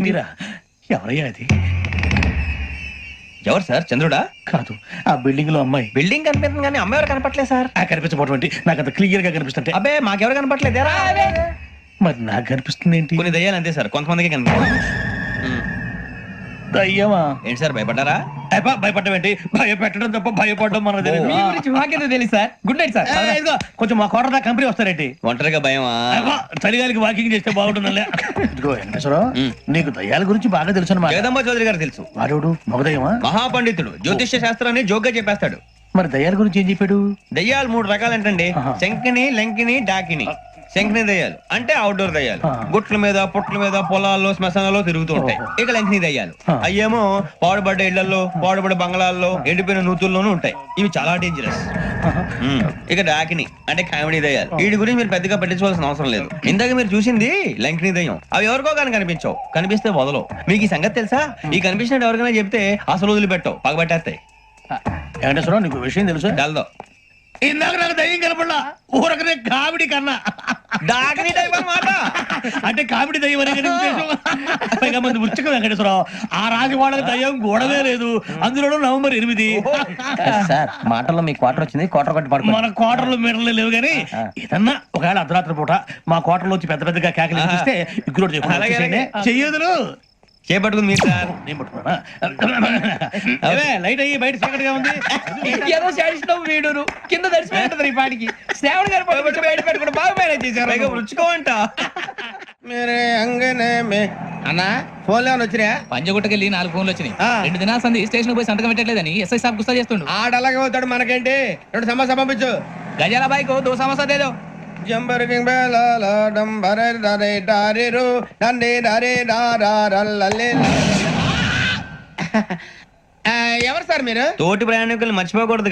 మీరా? ఎవరయ్యా అది? ఎవరు సార్? చంద్రుడా? కాదు, ఆ బిల్డింగ్ లో అమ్మాయి. బిల్డింగ్ కనిపిస్తుంది కానీ అమ్మాయి ఎవరు కనపట్లేదు సార్. కనిపించబోటువంటి నాకు అంత క్లియర్ గా కనిపిస్తుంటే. అబ్బే మాకెవరు కనపట్లేదు. మరి నాకు కనిపిస్తుంది ఏంటి? కొన్ని దయ్యాలు అంతే సార్, కొంతమందికి కనిపిస్తుంది. దయ్యమా? ఏంటి సార్, భయపడ్డారా? భయపడడం ఏంటి? భయపెట్టడం తప్ప భయపడడం మనకు తెలియదు. మీ గురించి మాకేదో తెలుసు సార్. Good night sir. ఇదిగో కొంచెం మా కోట దాకా కంపెనీ వస్తారేంటి? ఒంటరిగా భయమా? చలిగాలికి వాకింగ్ చేస్తే బాగుంటుందిలే. ఇదిగో వెంకటేశ్వరరావు, నీకు దయ్యాల గురించి బాగా తెలుసు అన్నమాట. జగదంబ చౌదరి గారు తెలుసు. వాడు మగదయ్యమా? మహాపండితుడు, జ్యోతిష్య శాస్త్రాన్ని జోగ్గా చెప్పేస్తాడు. మరి దయ్యాల గురించి ఏం చెప్పాడు? దయ్యాలు 3 రకాలంటండి. శంకిని, లంకిని, డాకిని. శంకిని దయ్యాలు అంటే అవుట్డోర్ దయ్యాలు. గుట్ల మీద, పుట్ల మీద, పొలాల్లో, శ్మశానాల్లో తిరుగుతూ ఉంటాయి. ఇక లంకిని దయ్యాలు అయ్యేమో పాడుబడ్డ ఇళ్లలో, పాడుబడ్డ బంగ్లాల్లో, ఎండిపోయిన నూతుల్లోనూ ఉంటాయి. ఇవి చాలా డేంజరస్. ఇక డాకిని అంటే కామెడీ దయ్యాలు. వీటి గురించి మీరు పెద్దగా పట్టించుకోవాల్సిన అవసరం లేదు. ఇందాక మీరు చూసింది లంకిని దయ్యం. అవి ఎవరికో కానీ కనిపించవు, కనిపిస్తే వదలవు. మీకు ఈ సంగతి తెలుసా? ఈ కనిపించినట్టు ఎవరికైనా చెప్తే అసలు వదిలిపెట్టవు, పగబట్టేస్తాయి. వెంకటేశ్వరరావు, నీకు విషయం తెలుసు? డల్దో ఇందాక నాకు దయ్యం కనపడలా, ఊరకనే కామెడీ కన్నా. డాకిని టైప్ అన్నమాట. అంటే కామెడీ దయ్యం అనే పైగా మంది ఉచ్చక వెంకటేశ్వరరావు. ఆ రాజు వాళ్ళకి దయ్యం గోడవే లేదు, అందులో November 8. సార్ మాటల్లో మీ క్వార్టర్ వచ్చింది, క్వార్టర్ కొట్టి పడుకో. మన క్వార్టర్లో మీటర్లు లేవు కానీ ఏదన్నా ఒకవేళ అర్ధరాత్రి పూట మా క్వార్టర్లో వచ్చి పెద్ద పెద్దగా కేకలు ఇస్తే ఇగ్గురు చెయ్యదులు చేపట్టుకుంది మీరు సార్. నేను పట్టుకున్నా. లైట్ అయ్యి బయట చీకటిగా ఉంది. ఏదో శాడిస్ట్ వీడును కింద దర్శనం ఈ పాటికి శ్రావణ్ గారు బయట పెట్టుకుంటే బాగా మేనేజ్ చేశారు. రుచుకోవంట. మేరే అంగనే మే అన్నా ఫోన్ లో వచ్చినా పంజగుట్టకెళ్ళి 4 ఫోన్లు వచ్చినాయి 2 దినాల సంది స్టేషన్ పోయి సంతకం పెట్టలేదని ఎస్ఐ సాబ్ గుస్తా చేస్తుండు. ఆడలాగే పోతాడు మనకేంటి 2 సమస్య పంపించు గజాల బైక్ 2 సమస్య దేదో. Jumper king బేలాల డంబరే డరే డారిరు నందే డరే డారల్లలే. ఎవరు సార్ మీరు? తోటి ప్రయాణికులు మర్చిపోకూడదు